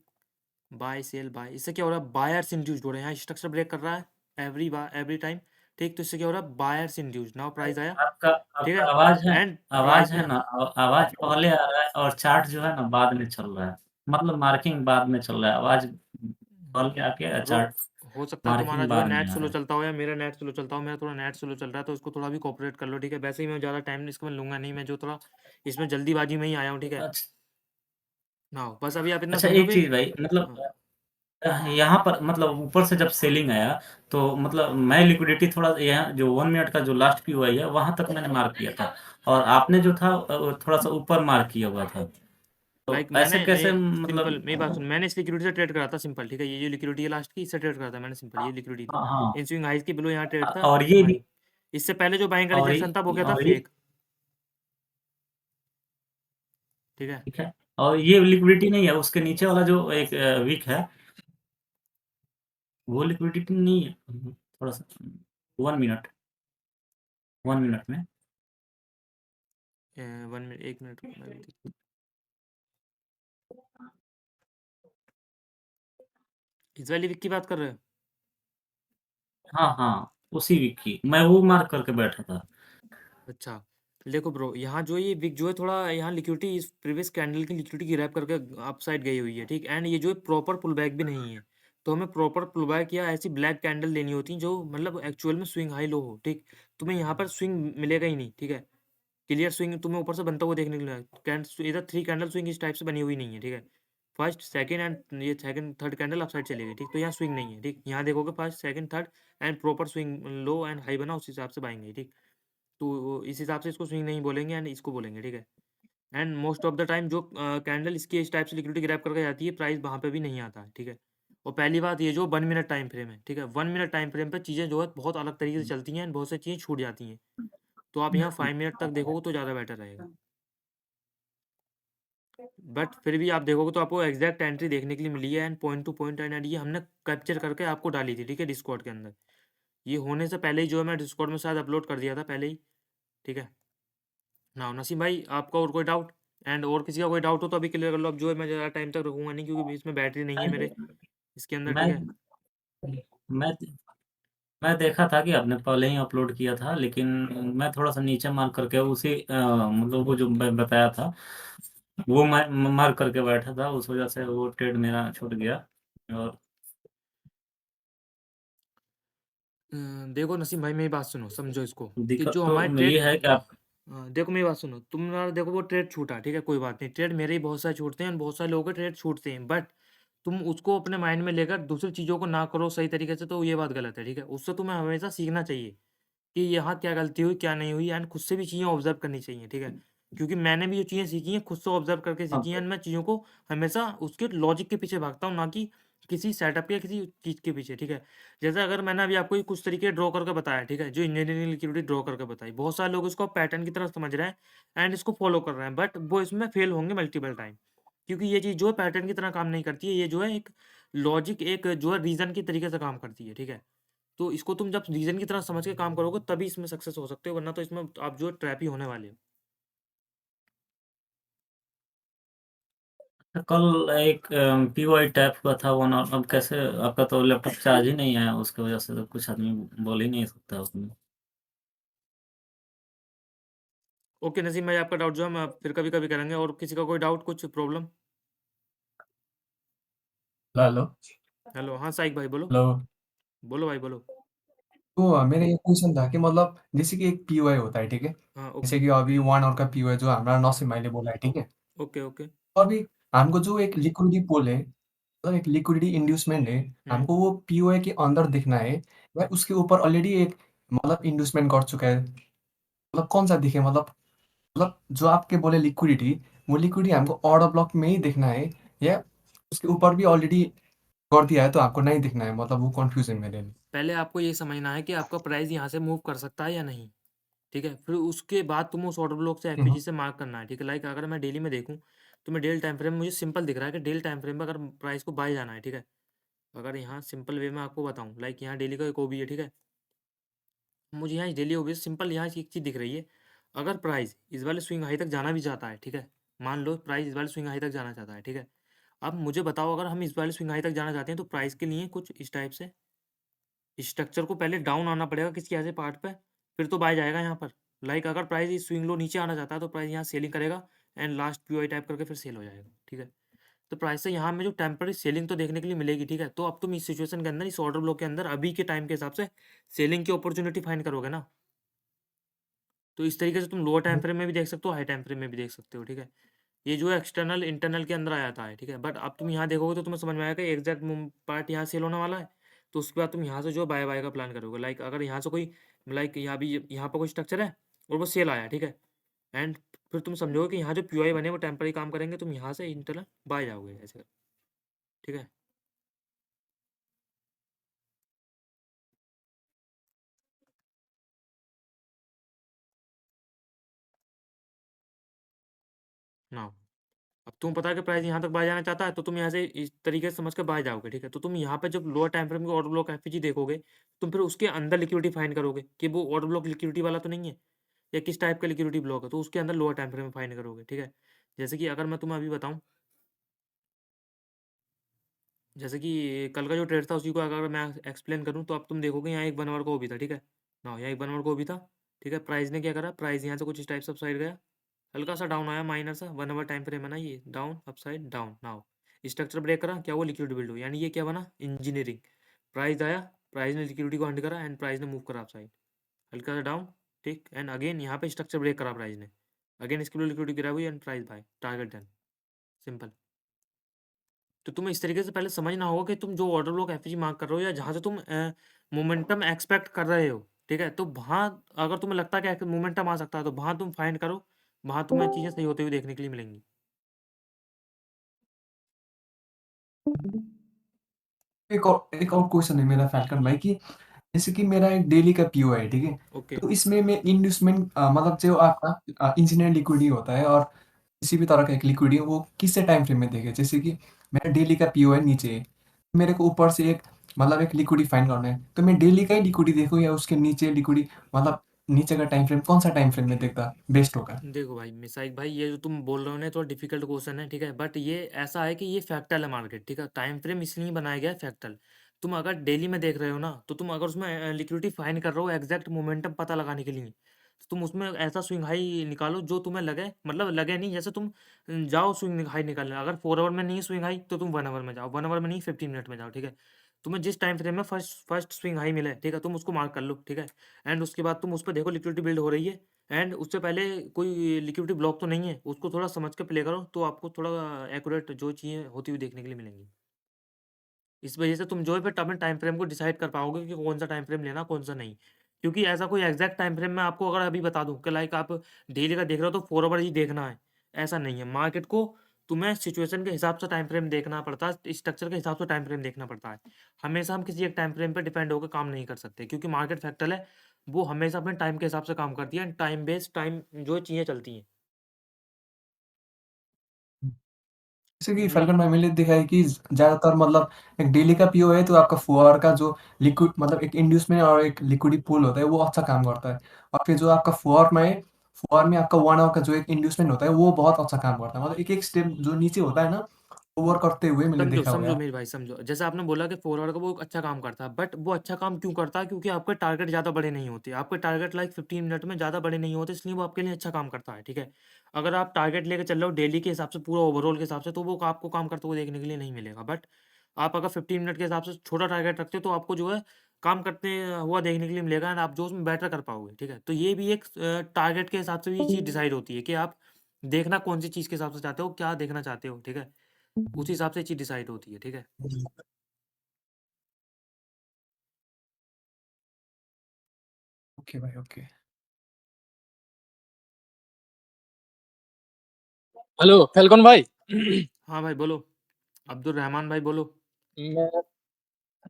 बाय सेल बाय, इससे क्या हो रहा है, बायर्स इंड्यूस्ड हो रहे हैं, यहाँ स्ट्रक्चर ब्रेक कर रहा है एवरी टाइम, ठीक। तो इससे क्या हो रहा है, बायर्स इंड्यूस्ड, नाउ प्राइस आया, आपका ठीक आपका है। आवाज है, एंड आवाज प्राइस है में ना, आवाज पहले आ रहा है और चार्ट जो है ना बाद में चल रहा है, मतलब मार्किंग बाद में चल रहा है, आवाज पहले आके ब्रो, चार्ट हो सकता है तुम्हारा मार्किंग जो है बाद में नेट आ स्लो रहा है। चलता हो या मेरा नेट स्लो चलता हो, मेरा थोड़ा नेट स्लो चल रहा है, तो इसको थोड़ा भी कोऑपरेट कर लो, ठीक है। वैसे ही मैं ज़्यादा टाइम इसको मैं लूंगा नहीं, मैं जो थोड़ा इसमें जल्दीबाजी में ही आया हूँ, ठीक है। अच्छा। ना बस अभी आप इतना अच्छा, समझो एक कि चीज भाई, मतलब हाँ, यहाँ पर मतलब ऊपर से जब सेलिंग आया तो मतलब मैं लिक्विडिटी थोड़ा, यहाँ जो 1 मिनट का जो लास्ट पीओआई है वहां तक मैंने मार्क किया था, और आपने जो था वो थोड़ा सा ऊपर मार्क किया हुआ था, तो लाइक मैंने ऐसे कैसे सिंपल, मतलब। मेरी बात सुन, मैंने इस लिक्विडिटी से ट्रेड करा था, सिंपल, ठीक है। ये जो लिक्विडिटी है लास्ट की, इससे ट्रेड करा था मैंने, सिंपल, ये लिक्विडिटी थी हाँ हाँ। इन स्विंग हाइज के बिलो, यहाँ ट्रेड था और ये बाइंग। इससे पहले जो बाइंग का और रिजेक्शन था वो ये क्या था, और ये फेक, ठीक है। ठीक है, और ये लिक्विडिटी नहीं है, उसके नीचे वाला जो एक वीक है वो लिक्विडिटी नहीं है, थोड़ा सा 1 मिनट, 1 मिनट में। 1 मिनट, 1 मिनट मैं भी देखता हूँ। इस वाली वीक की बात कर रहे हो? हाँ हाँ, उसी वीक की मैं वो मार्क करके बैठा था। अच्छा, देखो ब्रो, यहाँ जो ये विक जो है थोड़ा, यहाँ लिक्विडिटी इस प्रीवियस कैंडल की लिक्विडिटी की रैप करके अप साइड गई हुई है, ठीक। एंड ये जो है प्रॉपर पुल बैक भी नहीं है, तो हमें प्रॉपर पुल बैक या ऐसी ब्लैक कैंडल लेनी होती है जो मतलब एक्चुअल में स्विंग हाई लो हो, ठीक। तुम्हें यहाँ पर स्विंग मिलेगा ही नहीं, ठीक है। क्लियर स्विंग तुम्हें ऊपर से बनता हुआ देखने को मिलेगा, इधर 3 कैंडल स्विंग इस टाइप से बनी हुई नहीं है, ठीक है। फर्स्ट सेकंड एंड ये second third candle up side चलेगी, ठीक। तो यहाँ स्विंग नहीं है, ठीक। यहाँ देखोगे first second third and proper swing low and high बना, उस हिसाब से बाएंगे, ठीक। तो इस हिसाब से इसको स्विंग नहीं बोलेंगे एंड इसको बोलेंगे, ठीक है। And most of the time जो कैंडल इसकी इस टाइप से लिक्विडिटी ग्रैब करके जाती है, प्राइस वहाँ पे भी नहीं आता है, ठीक है। और पहली बात ये जो 1 मिनट टाइम फ्रेम है, ठीक है, 1 मिनट टाइम फ्रेम पे चीज़ें जो है बहुत अलग तरीके से चलती हैं एंड बहुत सी चीज़ें छूट जाती हैं। तो आप यहाँ 5 मिनट तक देखोगे तो ज़्यादा बेटर रहेगा। बट फिर भी आप देखोगे तो आपको एग्जैक्ट एंट्री देखने के लिए मिली है and point two point and ये हमने कैप्चर करके आपको डाली थी, ठीक है, डिस्कॉर्ड के अंदर। ये होने से पहले ही जो है मैं डिस्कॉर्ड में शायद अपलोड कर दिया था पहले ही, ठीक है ना। नसीम भाई, आपका और कोई डाउट एंड और किसी का कोई डाउट हो तो अभी क्लियर कर लो। अब जो है मैं ज़्यादा टाइम तक रखूंगा नहीं, क्योंकि इसमें बैटरी नहीं है मेरे इसके अंदर, ठीक मैं है। मैं मैं देखा था कि आपने पहले ही अपलोड किया था, लेकिन मैं थोड़ा सा नीचे मार्क करके उसी मतलब वो जो मैं बताया था वो मैं मार्क करके बैठा था, उस वजह से वो ट्रेड मेरा छूट गया। और देखो नसीम भाई, मेरी बात सुनो, समझो इसको, कि दिक्कत जो हमारे तो ये ट्रेड, है कि आप। देखो मेरी बात सुनो, तुम्हारा देखो वो ट्रेड छूटा, ठीक है, कोई बात नहीं, ट्रेड मेरे ही बहुत सारे छूटते हैं और बहुत सारे लोगों के ट्रेड छूटते हैं, बट तुम उसको अपने माइंड में लेकर दूसरी चीज़ों को ना करो सही तरीके से, तो ये बात गलत है, ठीक है। उससे तुम्हें हमेशा सीखना चाहिए कि यहाँ क्या गलती हुई क्या नहीं हुई, एंड खुद से भी चीज़ें ऑब्जर्व करनी चाहिए, ठीक है। क्योंकि मैंने भी जो चीज़ें सीखी हैं खुद से ऑब्जर्व करके हाँ, सीखी हैं, एंड मैं चीज़ों को हमेशा उसके लॉजिक के पीछे भागता हूँ, ना कि किसी सेटअप या किसी चीज़ के पीछे, ठीक है। जैसे अगर मैंने अभी आपको ये कुछ तरीके ड्रॉ करके बताया, ठीक है, जो इंजीनियरिंग लिक्विडिटी ड्रॉ करके बताई, बहुत सारे लोग इसको पैटर्न की तरह समझ रहे हैं एंड इसको फॉलो कर रहे हैं, बट वो इसमें फेल होंगे मल्टीपल टाइम, क्योंकि ये चीज़ जो है पैटर्न की तरह काम नहीं करती है, ये जो है एक लॉजिक, एक जो है रीज़न की तरीके से काम करती है, ठीक है। तो इसको तुम जब रीजन की तरह समझ के काम करोगे तभी इसमें सक्सेस हो सकते हो, वरना तो इसमें आप जो ट्रैप ही होने वाले हो। कल एक पीवाई टैप हुआ था वन, और अब कैसे आपका तो लैपटॉप चार्ज ही नहीं है, उसकी वजह से तो कुछ आदमी बोल ही नहीं सकता उसमें। ओके नसीम भाई, आपका डाउट जो है हम फिर कभी कभी करेंगे, और किसी का कोई डाउट, कुछ प्रॉब्लम? हेलो। हेलो, हाँ साइक भाई बोलो। हेलो। बोलो भाई बोलो। तो मेरा ये क्वेश्चन था कि मतलब जैसे कि एक पीओआई होता है, ठीक है। हाँ जैसे ओके। कि अभी 1 आवर का पीओआई जो हमारा नौसिम भाई ने बोला है, ठीक है। Okay okay. तो अभी हमको जो एक लिक्विडिटी पोल है, तो एक लिक्विडिटी इंड्यूसमेंट है, हम्म। हमको वो पीओआई के अंदर देखना है या उसके ऊपर ऑलरेडी एक मतलब इंड्यूसमेंट कर चुका है, मतलब कौन सा दिखे, मतलब जो आपके बोले लिक्विडिटी, वो लिक्विडिटी हमको ऑर्डर ब्लॉक में ही देखना है या उसके ऊपर भी ऑलरेडी कर दिया है तो आपको नहीं दिखना है, मतलब वो कंफ्यूज है मेरे लिए। पहले आपको ये समझना है कि आपका प्राइस यहाँ से मूव कर सकता है या नहीं, ठीक है। फिर उसके बाद तुम उस ऑर्डर ब्लॉक से एफपीजी से मार्क करना है, ठीक है। लाइक अगर मैं डेली में देखूँ तो मैं डेली टाइम फ्रेम, मुझे सिंपल दिख रहा है कि डेली टाइम फ्रेम में अगर प्राइस को बाय जाना है, ठीक है। अगर यहाँ सिंपल वे में आपको बताऊँ, लाइक यहाँ डेली का एक ओबी है, ठीक है। मुझे यहाँ डेली ओबी सिंपल यहाँ एक चीज़ दिख रही है, अगर प्राइस इस वाले स्विंग हाई तक जाना भी चाहता है, ठीक है, मान लो प्राइस इस वाले स्विंग हाई तक जाना चाहता है, ठीक है, अब मुझे बताओ, अगर हम इस वाले स्विंग हाई तक जाना चाहते हैं तो प्राइस के लिए कुछ इस टाइप से स्ट्रक्चर को पहले डाउन आना पड़ेगा किसी ऐसे पार्ट पे, फिर तो बाय जाएगा यहाँ पर। लाइक अगर प्राइस इस स्विंग लो नीचे आना चाहता है तो प्राइस यहाँ सेलिंग करेगा एंड लास्ट पीओआई टाइप करके फिर सेल हो जाएगा, ठीक है। तो प्राइस से यहाँ में जो टेम्पररी सेलिंग तो देखने के लिए मिलेगी, ठीक है। तो अब तुम इस सिचुएशन के अंदर, इस ऑर्डर ब्लॉक के अंदर अभी के टाइम के हिसाब से सेलिंग की अपॉर्चुनिटी फाइंड करोगे ना। तो इस तरीके से तुम लोअर टाइम फ्रेम में भी देख सकते हो, हाई टाइम फ्रेम में भी देख सकते हो, ठीक है। ये जो है एक्सटर्नल इंटरनल के अंदर आ जाता है, ठीक है। बट अब तुम यहाँ देखोगे तो तुम्हें समझ में आएगा एग्जैक्ट पार्ट यहाँ सेल होने वाला है। तो उसके बाद तुम यहाँ से जो बाय बाय का प्लान करोगे, लाइक अगर यहाँ से कोई, लाइक यहाँ भी यहाँ पर कोई स्ट्रक्चर है और वो सेल आया, ठीक है। एंड फिर तुम समझोगे कि यहाँ जो पीओआई बने वो टेम्पररी काम करेंगे, तुम यहाँ से इंटरनल बाय जाओगे ऐसे, ठीक है ना। अब तुम पता है कि प्राइस यहाँ तक बाय जाना चाहता है तो तुम यहाँ से इस तरीके से समझ के बाय जाओगे, ठीक है। तो तुम यहाँ पे जब लोअर टाइम फ्रेम के ऑर्डर ब्लॉक एफपीजी देखोगे, तुम फिर उसके अंदर लिक्विडिटी फाइंड करोगे कि वो ऑर्डर ब्लॉक लिक्विडिटी वाला तो नहीं है, या किस टाइप का लिक्विडिटी ब्लॉक है, तो उसके अंदर लोअर टाइम फ्रेम में फाइंड करोगे, ठीक है। जैसे कि अगर मैं तुम्हें अभी बताऊँ, जैसे कि कल का जो ट्रेड था उसी को अगर मैं एक्सप्लेन करूँ, तो अब तुम देखोगे यहाँ एक 1 आवर का वो भी था, ठीक है ना, यहाँ एक 1 आवर को भी था, ठीक है। प्राइस ने क्या करा, प्राइस यहाँ से कुछ इस टाइप से अपसाइड गया, हल्का सा डाउन आया, माइनर सा 1 आवर टाइम फ्रेम है ना, ये down upside down now structure break करा, क्या वो लिक्विड बिल्ड हो, यानी ये क्या बना, इंजीनियरिंग। प्राइस आया, प्राइस ने लिक्विडिटी को हंड करा एंड प्राइस ने मूव करा अपसाइड, हल्का सा डाउन, ठीक। एंड अगेन यहाँ पे स्ट्रक्चर ब्रेक करा प्राइस ने, अगेन इसके लिए लिक्विडिटी गिरा हुई and price by, target done, simple. तो तुम्हें इस तरीके से पहले समझना होगा कि तुम जो ऑर्डर ब्लॉक एफजी मार्क कर रहे हो या जहाँ से तुम मोमेंटम एक्सपेक्ट कर रहे हो, ठीक है, तो वहाँ अगर तुम्हें लगता है कि मोमेंटम आ सकता है तो वहाँ तुम फाइंड करो, वहाँ तुम्हें चीज़ें सही होते हुए देखने के लिए मिलेंगी। एक और क्वेश्चन है मेरा फैल्कन भाई कि जैसे कि मेरा एक डेली का पीओ है, ठीक है। ओके तो इसमें मैं इन्वेस्टमेंट मतलब जो आपका इंजीनियर लिक्विडिटी होता है और किसी भी तरह का एक लिक्विडिटी वो किस टाइम फ्रेम में देखे, जैसे कि मेरा डेली का पीओ है नीचे है, मेरे को ऊपर से एक मतलब एक लिक्विडिटी फाइंड करना है, तो मैं डेली का ही लिक्विडिटी देखूँ या उसके नीचे लिक्विडिटी मतलब नीचे का टाइम फ्रेम कौन सा टाइम फ्रेम में देखता बेस्ट होगा। देखो भाई मिसाइक भाई, ये जो तुम बोल रहे हो ना थोड़ा डिफिकल्ट क्वेश्चन है, ठीक है। बट ये ऐसा है कि ये फैक्टल है मार्केट, ठीक है। टाइम फ्रेम इसलिए बनाया गया है फैक्टल। तुम अगर डेली में देख रहे हो ना, तो तुम अगर उसमें लिक्विडिटी फाइंड कर रहे हो एग्जैक्ट मोमेंटम पता लगाने के लिए, तो तुम उसमें ऐसा स्विंग हाई निकालो जो तुम्हें लगे, मतलब लगे नहीं, जैसे तुम जाओ स्विंग हाई निकालने, अगर 4 आवर में नहीं स्विंग हाई तो तुम 1 आवर में जाओ, 1 आवर में नहीं 15 मिनट में जाओ, ठीक है। तुम्हें जिस टाइम फ्रेम में फर्स्ट फर्स्ट स्विंग हाई मिले, ठीक है, तुम उसको मार्क कर लो, ठीक है। एंड उसके बाद तुम उस पर देखो लिक्विडिटी बिल्ड हो रही है, एंड उससे पहले कोई लिक्विडिटी ब्लॉक तो नहीं है, उसको थोड़ा समझ के प्ले करो, तो आपको थोड़ा एक्यूरेट जो चीज़ें होती हुई देखने के लिए मिलेंगी। इस वजह से तुम जो है फिर अपने टाइम फ्रेम को डिसाइड कर पाओगे कि कौन सा टाइम फ्रेम लेना कौन सा नहीं। क्योंकि ऐसा कोई एग्जैक्ट टाइम फ्रेम मैं आपको अगर अभी बता दूं कि लाइक आप डेली का देख रहे हो तो 4 आवर ही देखना है, ऐसा नहीं है। मार्केट को तुम्हें सिचुएशन के हिसाब से टाइम फ्रेम देखना पड़ता है, स्ट्रक्चर के हिसाब से टाइम फ्रेम देखना पड़ता है। हमेशा हम किसी एक टाइम फ्रेम पर डिपेंड होकर काम नहीं कर सकते, क्योंकि मार्केट फैक्टर है, वो हमेशा अपने टाइम के हिसाब से काम करती है, टाइम बेस्ड टाइम जो चीज़ें चलती हैं। जैसे कि ये फैल्कन भाई मैंने देखा है कि ज़्यादातर मतलब एक डेली का पीओ है तो आपका फुआर का जो लिक्विड मतलब एक इंड्यूसमेंट और एक लिक्विडिटी पूल होता है वो अच्छा काम करता है, और फिर जो आपका फुआर में है, फुआर में आपका 1 आवर का जो एक इंड्यूसमेंट होता है वो बहुत अच्छा काम करता है, मतलब एक एक स्टेप जो नीचे होता है ना ओवर करते हुए मैंने समझो देखा हुआ समझो है। मेरे भाई, समझो जैसे आपने बोला कि 4 आवर का वो अच्छा काम करता है, बट वो अच्छा काम क्यों करता है, क्योंकि आपके टारगेट ज़्यादा बड़े नहीं होते, आपके टारगेट लाइक 15 मिनट में ज़्यादा बड़े नहीं होते, इसलिए वो आपके लिए अच्छा काम करता है, ठीक है। अगर आप टारगेट लेके चल रहे हो डेली के हिसाब से, पूरा ओवरऑल के हिसाब से, तो वो आपको काम करते हुए देखने के लिए नहीं मिलेगा। बट आप अगर 15 मिनट के हिसाब से छोटा टारगेट रखते हो तो आपको जो है काम करते हुआ देखने के लिए मिलेगा, एंड आप जो उसमें बेटर कर पाओगे, ठीक है। तो ये भी एक टारगेट के हिसाब से भी चीज़ डिसाइड होती है कि आप देखना कौन सी चीज़ के हिसाब से चाहते हो, क्या देखना चाहते हो, ठीक है। उस हिसाब से चीज़ डिसाइड होती है, ठीक है। ओके भाई ओके। हेलो फैल्कन भाई। हाँ भाई बोलो, अब्दुल रहमान भाई बोलो। मैं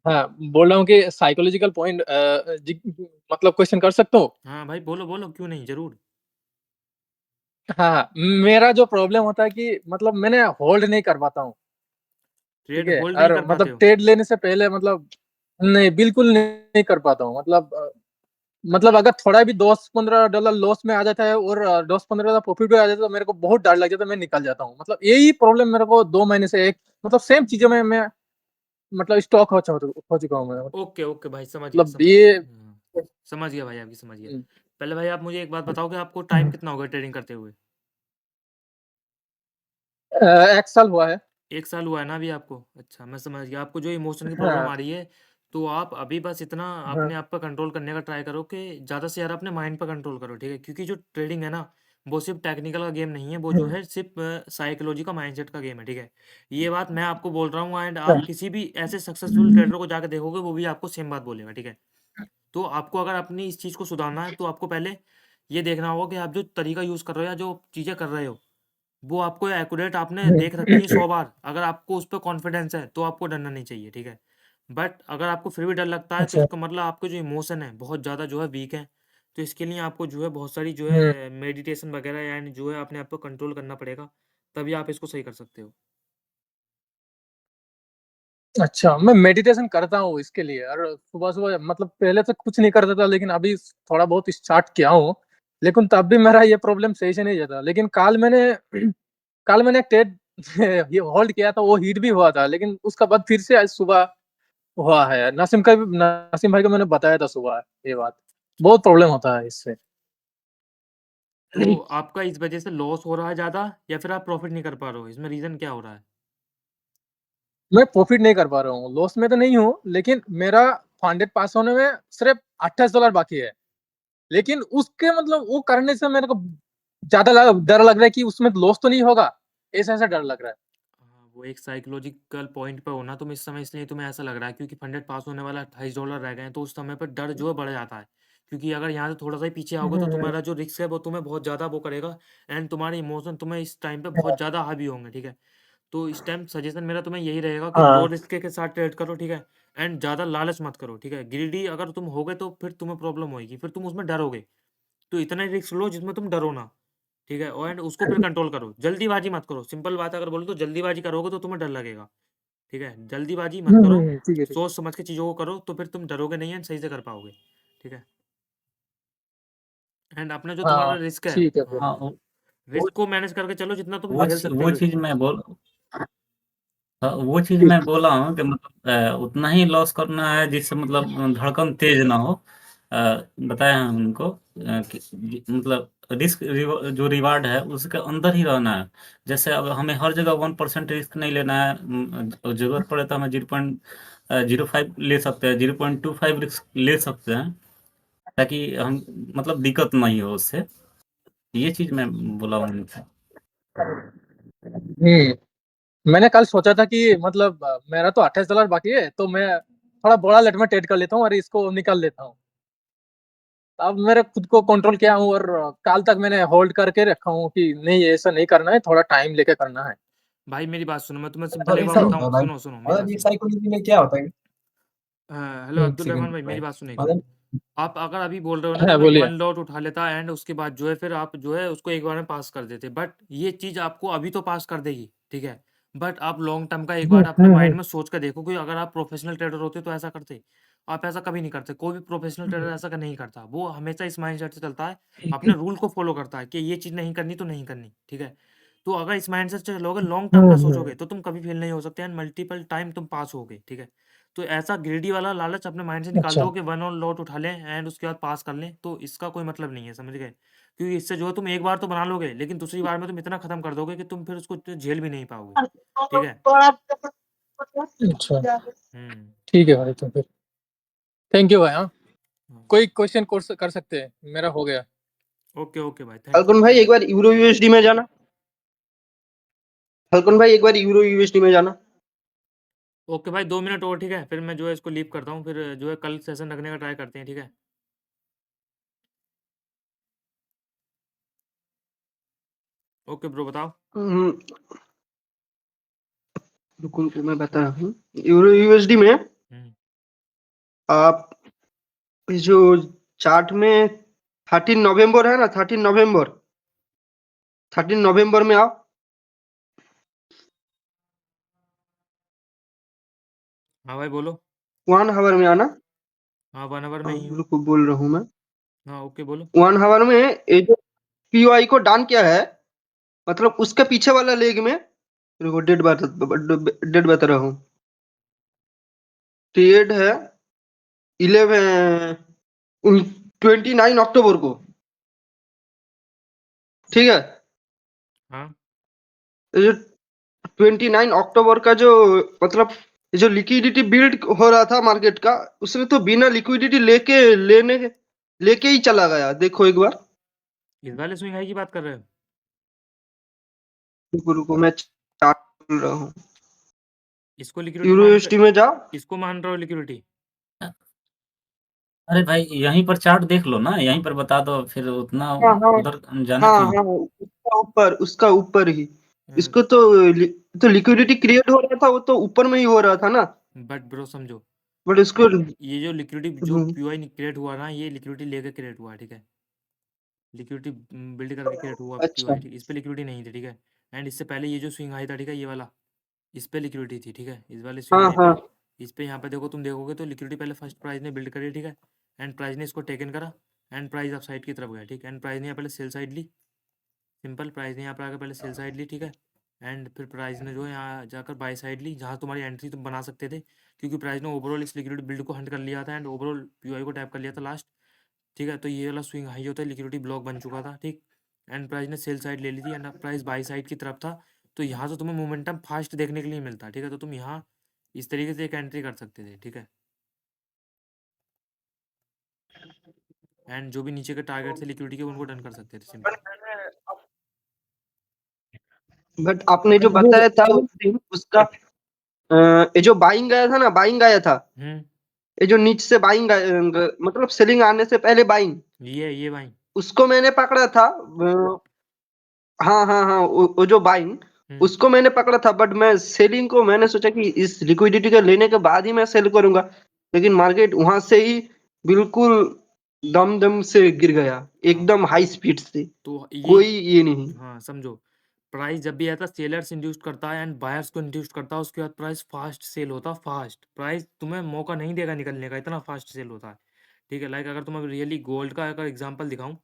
हाँ बोल रहा हूँ कि साइकोलॉजिकल पॉइंट मतलब क्वेश्चन कर सकता हूँ। हाँ भाई बोलो बोलो, क्यों नहीं, जरूर। हाँ मेरा जो प्रॉब्लम होता है कि मतलब मैंने होल्ड नहीं कर पाता हूँ। ठीक ट्रेड है, होल्ड नहीं और कर पाते मतलब हो। ट्रेड लेने से पहले मतलब नहीं बिल्कुल नहीं कर पाता हूँ मतलब मतलब अगर थोड़ा भी $10-15 लॉस में आ जाता है और 10-15 प्रॉफिट में आ जाता है तो मेरे को बहुत डर लग जाता है, मैं निकल जाता हूँ। मतलब यही प्रॉब्लम मेरे को 2 महीने से एक मतलब सेम चीजों में मैं मतलब स्टॉक हो चुका हूँ मैं। ओके ओके भाई, समझ गया मतलब समझ ये समझ गया भाई, आपकी समझ गया। हम्म, पहले भाई आप मुझे एक बात बताओ कि आपको टाइम कितना हो गया ट्रेडिंग करते हुए? 1 साल हुआ है। 1 साल हुआ है ना अभी आपको? अच्छा, मैं समझ गया। आपको जो इमोशन की प्रॉब्लम हाँ आ रही है, तो आप अभी बस इतना हाँ अपने आप पर कंट्रोल करने का ट्राई करो कि ज़्यादा से ज़्यादा अपने माइंड पर कंट्रोल करो, ठीक है? क्योंकि जो ट्रेडिंग है ना, वो सिर्फ टेक्निकल का गेम नहीं है, वो जो है सिर्फ साइकोलॉजी का माइंडसेट का गेम है, ठीक है? ये बात मैं आपको बोल रहा हूँ, एंड आप किसी भी ऐसे सक्सेसफुल ट्रेडर को जाकर देखोगे, वो भी आपको सेम बात बोलेगा, ठीक है? तो आपको अगर अपनी इस चीज़ को सुधारना है, तो आपको पहले ये देखना होगा कि आप जो तरीका यूज़ कर रहे हो या जो चीज़ें कर रहे हो, वो आपको एक्यूरेट आपने देख रखी है 100 बार। अगर आपको उस पे कॉन्फिडेंस है, तो आपको डरना नहीं चाहिए, ठीक है? बट अगर आपको फिर भी डर लगता है, तो अच्छा इसका मतलब आपके जो इमोशन है, बहुत ज़्यादा जो है वीक है। तो इसके लिए आपको जो है बहुत सारी जो हम्म, है मेडिटेशन वगैरह एंड जो है अपने आप को कंट्रोल करना पड़ेगा, तभी आप इसको सही कर सकते हो। अच्छा मैं मेडिटेशन करता हूँ इसके लिए। और सुबह सुबह मतलब पहले तो कुछ नहीं करता था, लेकिन अभी थोड़ा बहुत स्टार्ट किया हूँ। लेकिन तब भी मेरा ये प्रॉब्लम सही से नहीं जाता। लेकिन कल मैंने एक ट्रेड ये होल्ड किया था, वो हिट भी हुआ था, लेकिन उसका बाद फिर से आज सुबह हुआ है। नसीम भाई को मैंने बताया था सुबह ये बात। बहुत प्रॉब्लम होता है इससे। तो आपका इस वजह से लॉस हो रहा है ज़्यादा, या फिर आप प्रॉफिट नहीं कर पा रहे हो? इसमें रीज़न क्या हो रहा है? मैं प्रॉफिट नहीं कर पा रहा हूँ, लॉस में तो नहीं हूँ, लेकिन मेरा फंडेड पास होने में सिर्फ $28 बाकी है। लेकिन उसके मतलब वो करने से मेरे को ज्यादा डर लग रहा है कि उसमें लॉस तो नहीं होगा। ऐसा ऐसा डर लग रहा है। हाँ, वो एक साइकोलॉजिकल पॉइंट पे होना तुम इस समय, इसलिए तुम्हें ऐसा लग रहा है क्योंकि फंडेड पास होने वाला $28 रह गए हैं, तो उस समय पर डर जो है बढ़ जाता है। क्योंकि अगर यहाँ से थोड़ा सा ही पीछे आओगे, तो हम्म, तुम्हारा जो रिस्क है वो तुम्हें बहुत ज़्यादा वो करेगा, एंड तुम्हारे इमोशन तुम्हें इस टाइम पे बहुत हाँ ज़्यादा हावी होंगे, ठीक है? तो इस टाइम सजेशन मेरा तुम्हें यही रहेगा कि लो हाँ, रिस्क के साथ ट्रेड करो, ठीक है? एंड ज़्यादा लालच मत करो, ठीक है? ग्रीडी अगर तुम होगे, तो फिर तुम्हें प्रॉब्लम होगी, फिर तुम उसमें डरोगे। तो इतना ही रिस्क लो जिसमें तुम डरो ना, ठीक है? और एंड उसको फिर कंट्रोल करो, जल्दीबाजी मत करो। सिंपल बात अगर बोलो तो जल्दीबाजी करोगे तो तुम्हें डर लगेगा, ठीक है? जल्दीबाजी मत करो, ठीक है ठीक सोच समझ के चीज़ों को करो, तो फिर तुम डरोगे नहीं एंड सही से कर पाओगे, ठीक है? एंड अपना जो है। तुम्हारा हाँ रिस्क है, ठीक है फिर। हाँ हाँ, वो रिस्क को मैनेज करके चलो जितना तुम वो झेल सकते वो हो रिस्क। चीज मैं बोल हाँ, वो चीज मैं बोला हूँ कि मतलब उतना ही लॉस करना है जिससे मतलब धड़कन तेज ना हो। बताया है उनको मतलब रिस्क जो रिवार्ड है उसके अंदर ही रहना है। जैसे अब हमें हर जगह 1% रिस्क नहीं लेना है। जरूरत पड़े तो हमें 0.05 ले सकते हैं, 0.25 रिस्क ले सकते हैं, ताकि हम मतलब दिक्कत नहीं हो उससे। ये चीज मैं बोला हूँ उनसे। मैंने कल सोचा था कि मतलब मेरा तो $28 बाकी है, तो मैं थोड़ा बड़ा लेट में ट्रेड कर लेता हूँ और इसको निकाल लेता हूँ। अब मेरे खुद को कंट्रोल किया हूँ और कल तक मैंने होल्ड करके रखा हूँ कि नहीं ऐसा नहीं करना है, थोड़ा टाइम लेके करना है। भाई मेरी बात सुनो, मैं तुम्हें सिंपल मतलब एक बात ऐसा होता बताऊँ, है भाई, सुनो सुनो मेरी मतलब बात ये सुनो। साइकोलॉजी में क्या होता है? हेलो एक अब्दुल रहमान सेकंड भाई, मेरी भाई, बात सुनो एक बार। मतलब आप अगर अभी बोल रहे हो ना कि हाँ मैं बोलिए। 1 लॉट उठा लेता एंड उसके बाद जो है फिर आप जो है उसको एक बार में पास कर देते, बट ये चीज़ आपको अभी तो पास कर देगी, ठीक है? बट आप लॉन्ग टर्म का एक बार अपने माइंड में सोच कर देखो कि अगर आप प्रोफेशनल ट्रेडर होते तो ऐसा करते? आप ऐसा कभी नहीं करते। कोई भी प्रोफेशनल ट्रेडर ऐसा नहीं करता। वो हमेशा इस माइंड सेट से चलता है, अपने रूल को फॉलो करता है कि ये चीज़ नहीं करनी तो नहीं करनी, ठीक है? तो अगर इस माइंड सेट से चलोगे, लॉन्ग टर्म का सोचोगे, तो तुम कभी फेल नहीं हो सकते एंड मल्टीपल टाइम तुम पास होगे, ठीक है? तो ऐसा ग्रीडी वाला लालच अपने माइंड से निकाल अच्छा दो कि वन और लॉट उठा लें एंड उसके बाद पास कर लें, तो इसका कोई मतलब नहीं है, समझ गए? क्योंकि इससे जो है तुम एक बार तो बना लोगे, लेकिन दूसरी बार में तुम इतना खत्म कर दोगे कि तुम फिर उसको झेल भी नहीं पाओगे, ठीक है? अच्छा, हम्म। ठीक है भाई। तो फिर थैंक यू भाई। हाँ, हाँ। कोई क्वेश्चन कर सकते हैं, मेरा हो गया। ओके ओके भाई, थैंक यू हल्कन भाई थैंक। एक बार यूरो यूएसडी में जाना। हल्कन भाई एक बार यूरो यूएसडी में जाना। ओके भाई, 2 मिनट और, ठीक है? फिर मैं जो है इसको लीव करता हूँ, फिर जो है कल सेशन रखने का ट्राई करते हैं, ठीक है? ओके ब्रो, बताओ। हम्म, रुको रुको मैं बता रहा हूँ। यूरो यूएसडी में हम्म। आप इस जो चार्ट में 13 नवंबर है ना, 13 नवंबर में आओ। हाँ भाई बोलो। 1 आवर में आना। हाँ, 1 आवर में ही हूँ। रुको बोल रहा हूँ मैं। हाँ ओके बोलो। 1 हावर में ये जो पीओआई को डाउन किया है, मतलब उसके पीछे वाला लेग में, देखो डेट बता रहा हूँ। ट्रेड है 29 अक्टूबर को, ठीक है। हाँ ये जो 29 अक्टूबर का जो, मतलब ये जो लिक्विडिटी बिल्ड हो रहा था मार्केट का, उसने तो बिना लिक्विडिटी लेके ही चला गया। देखो एक बार, इस वाले स्विंग हाई की बात कर रहे हो? रुको रुको, मैं चार्ट खोल रहा हूँ। इसको लिक्विडिटी मान यूरोएसटी में जाओ। इसको मान रहे हो लिक्विडिटी? अरे भाई यहीं पर चार्ट देख लो ना, यहीं पर बता दो, फिर उतना हाँ हाँ उधर जाना हाँ क्यों? हाँ, उसका ऊपर ही। इसको तो लिक्विडिटी क्रिएट हो रहा था, वो तो ऊपर में ही हो रहा था ना। बट ब्रो समझो, बट इसको ये जो लिक्विडिटी जो पीओआई क्रिएट हुआ ना, ये लिक्विडिटी लेके क्रिएट हुआ है, ठीक है। लिक्विडिटी बिल्ड करके क्रिएट हुआ अच्छा। पीओआई, ठीक। इस पे लिक्विडिटी नहीं थी, ठीक है। एंड इससे पहले ये जो स्विंग हाई था, ठीक है, ये वाला, इस पे लिक्विडिटी थी, ठीक है। इस वाले स्विंग हाँ हाई हाँ। पे, इस पे यहाँ पे देखो, तुम देखोगे तो लिक्विडिटी पहले फर्स्ट प्राइस ने बिल्ड करी, ठीक है। एंड प्राइस ने इसको टेकन करा, एंड प्राइस अप साइड की तरफ गया, ठीक। एंड प्राइस ने यहाँ पहले सेल साइड ली, सिंपल। प्राइस ने यहाँ पर आकर पहले सेल साइड ली, ठीक है। एंड फिर प्राइस ने जो है यहाँ जाकर बाय साइड ली, जहाँ तुम्हारी एंट्री तुम बना सकते थे, क्योंकि प्राइस ने ओवरऑल इस लिक्विडिटी बिल्ड को हंट कर लिया था एंड ओवरऑल पीओआई को टैप कर लिया था लास्ट, ठीक है। तो ये वाला स्विंग हाई होता है, लिक्विडिटी ब्लॉक बन चुका था, ठीक। एंड प्राइस ने सेल साइड ले ली थी एंड अब प्राइस बाई साइड की तरफ था। तो यहाँ से तुम्हें मोमेंटम फास्ट देखने के लिए मिलता है, ठीक है। तो तुम यहाँ इस तरीके से एक एंट्री कर सकते थे, ठीक है। एंड जो भी नीचे के टारगेट थे लिक्विडिटी के, उनको डन कर सकते थे, सिंपल। बट आपने जो बताया था उस दिन, उसका ये जो बाइंग गया था ना, बाइंग आया था, ये जो नीचे से बाइंग, मतलब सेलिंग आने से पहले बाइंग, ये भाई। उसको मैंने पकड़ा था। हाँ हाँ हाँ, वो जो बाइंग, उसको मैंने पकड़ा था। बट मैं सेलिंग को मैंने सोचा कि इस लिक्विडिटी को लेने के बाद ही मैं सेल करूंगा, लेकिन मार्केट वहां से ही बिल्कुल दम दम से गिर गया, एकदम हाई स्पीड से। तो कोई ये नहीं। हाँ समझो, प्राइस जब भी आता है सेलर्स इंड्यूस करता है एंड बायर्स को इंड्यूस करता है, उसके बाद प्राइस फास्ट सेल होता है, फास्ट। प्राइस तुम्हें मौका नहीं देगा निकलने का, इतना फास्ट सेल होता है, ठीक है। लाइक अगर तुम्हें रियली गोल्ड का अगर एग्जांपल दिखाऊं,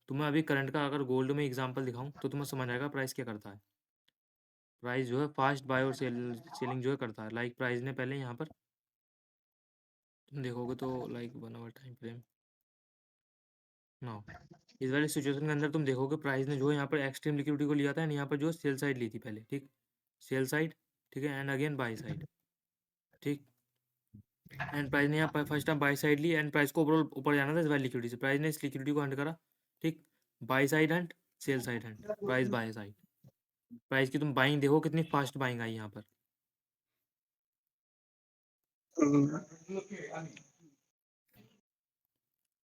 तुम्हें अभी करंट का अगर गोल्ड में एग्जांपल दिखाऊं, तो तुम्हें समझ आएगा प्राइस क्या करता है। प्राइस जो है फास्ट बाय और सेलिंग जो है करता है। लाइक प्राइस ने पहले यहाँ पर तुम देखोगे तो like 1 hour time frame now, इस वाली सिचुएशन के अंदर तुम देखोगे प्राइस ने जो है यहाँ पर एक्सट्रीम लिक्विडिटी को लिया था एंड यहाँ पर जो सेल साइड ली थी पहले, ठीक। सेल साइड, ठीक है, एंड अगेन बाई साइड, ठीक। एंड प्राइस ने यहाँ पर फर्स्ट टाइम बाई साइड ली एंड प्राइस को ओवरऑल ऊपर जाना था इस वाली लिक्विडिटी से, प्राइस ने इस लिक्विडिटी को हंट करा, ठीक। By side Hunt, sell side Hunt, price by side. Price की तुम बाइंग देखो कितनी फास्ट बाइंग आई यहाँ पर,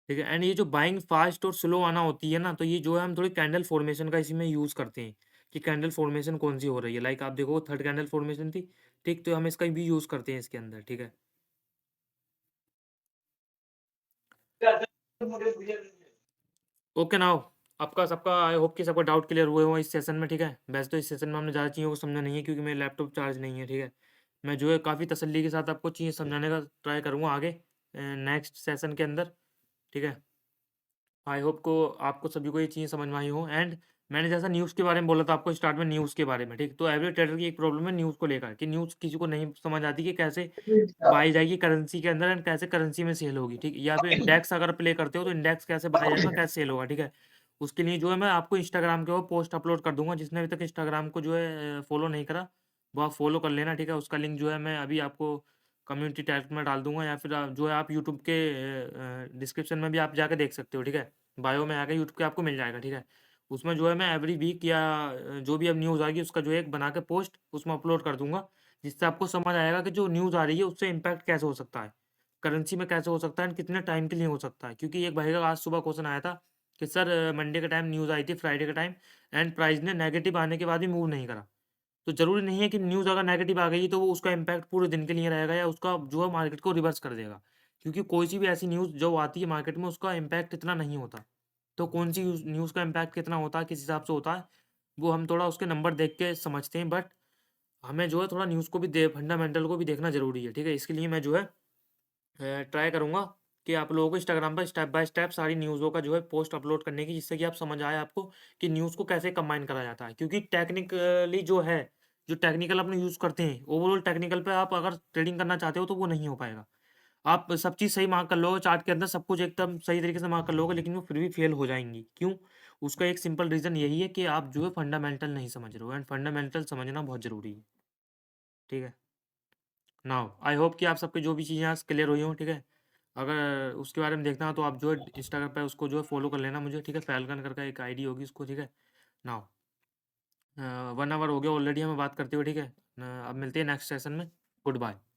ठीक है। एंड ये जो बाइंग फास्ट और स्लो आना होती है ना, तो ये जो है हम थोड़ी कैंडल फॉर्मेशन का इसी में यूज़ करते हैं कि कैंडल फॉर्मेशन कौन सी हो रही है। लाइक आप देखो थर्ड कैंडल फॉर्मेशन थी, ठीक। तो हम इसका भी यूज़ करते हैं इसके अंदर, ठीक है। ओके नाउ, आपका सबका आई होप कि सबका डाउट क्लियर हुए हो इस सेशन में, ठीक है। वैसे तो इस सेशन में हमने ज़्यादा चीज़ों को समझा नहीं है, क्योंकि मेरा लैपटॉप चार्ज नहीं है, ठीक है। मैं जो है काफ़ी तसल्ली के साथ आपको चीज़ें समझाने का ट्राई करूँगा आगे नेक्स्ट सेशन के अंदर, ठीक है। आई होप को आपको सभी को ये चीज़ें समझ में आई हो। एंड मैंने जैसा न्यूज़ के बारे में बोला था आपको स्टार्ट में, न्यूज़ के बारे में, ठीक। तो एवरी ट्रेडर की एक प्रॉब्लम है न्यूज़ को लेकर, कि न्यूज़ किसी को नहीं समझ आती कि कैसे बाई जाएगी करेंसी के अंदर एंड कैसे करेंसी में सेल होगी, ठीक। या फिर इंडेक्स अगर प्ले करते हो तो इंडेक्स कैसे बाई जाएगा, कैसे सेल होगा, ठीक है। उसके लिए जो है मैं आपको इंस्टाग्राम के वो पोस्ट अपलोड कर दूंगा। जिसने अभी तक इंस्टाग्राम को जो है फॉलो नहीं करा, वो आप फॉलो कर लेना, ठीक है। उसका लिंक जो है मैं अभी आपको कम्युनिटी टैब में डाल दूंगा, या फिर जो है आप यूट्यूब के डिस्क्रिप्शन में भी आप जाकर देख सकते हो, ठीक है। बायो में आकर यूट्यूब के आपको मिल जाएगा, ठीक है। उसमें जो है मैं एवरी वीक या जो भी अब न्यूज़ आएगी उसका जो है एक बना के पोस्ट उसमें अपलोड कर दूंगा, जिससे आपको समझ आएगा कि जो न्यूज़ आ रही है उससे इम्पैक्ट कैसे हो सकता है, करेंसी में कैसे हो सकता है एंड कितने टाइम के लिए हो सकता है। क्योंकि एक भाई का आज सुबह क्वेश्चन आया था कि सर मंडे के टाइम न्यूज़ आई थी, फ्राइडे के टाइम, एंड प्राइस ने नेगेटिव आने के बाद भी मूव नहीं करा। तो ज़रूरी नहीं है कि न्यूज़ अगर नेगेटिव आ गई तो वो उसका इम्पैक्ट पूरे दिन के लिए रहेगा या उसका जो है मार्केट को रिवर्स कर देगा, क्योंकि कोई सी भी ऐसी न्यूज़ जो आती है मार्केट में उसका इम्पैक्ट इतना नहीं होता। तो कौन सी न्यूज़ का इम्पैक्ट कितना होता है, किस हिसाब से होता है, वो हम थोड़ा उसके नंबर देख के समझते हैं। बट हमें जो है थोड़ा न्यूज़ को भी फंडामेंटल को भी देखना ज़रूरी है, ठीक है। इसके लिए मैं जो है ट्राई करूँगा कि आप लोगों को इंस्टाग्राम पर स्टेप बाय स्टेप सारी न्यूज़ों का जो है पोस्ट अपलोड करने की, जिससे कि आप समझ आए आपको कि न्यूज़ को कैसे कंबाइन करा जाता है। क्योंकि टेक्निकली जो है, जो टेक्निकल अपने यूज़ करते हैं, ओवरऑल टेक्निकल पे आप अगर ट्रेडिंग करना चाहते हो तो वो नहीं हो पाएगा। आप सब चीज़ सही मार्क कर लोगे, चार्ट के अंदर सब कुछ एकदम सही तरीके से मार्क कर लोगे, लेकिन वो फिर भी फेल हो जाएंगी। क्यों? उसका एक सिंपल रीज़न यही है कि आप जो है फंडामेंटल नहीं समझ रहे हो, एंड फंडामेंटल समझना बहुत ज़रूरी है। ठीक है, नाउ आई होप कि आप सबकी जो भी चीज़ें आज क्लियर हुई हों। ठीक है, अगर उसके बारे में देखना हो तो आप जो है इंस्टाग्राम पे उसको जो है फॉलो कर लेना मुझे। ठीक है, फैल्कन करके एक आईडी होगी उसको। ठीक है, नाउ 1 आवर हो गया ऑलरेडी हमें बात करते हुए। ठीक है, अब मिलते हैं नेक्स्ट सेशन में। Good bye.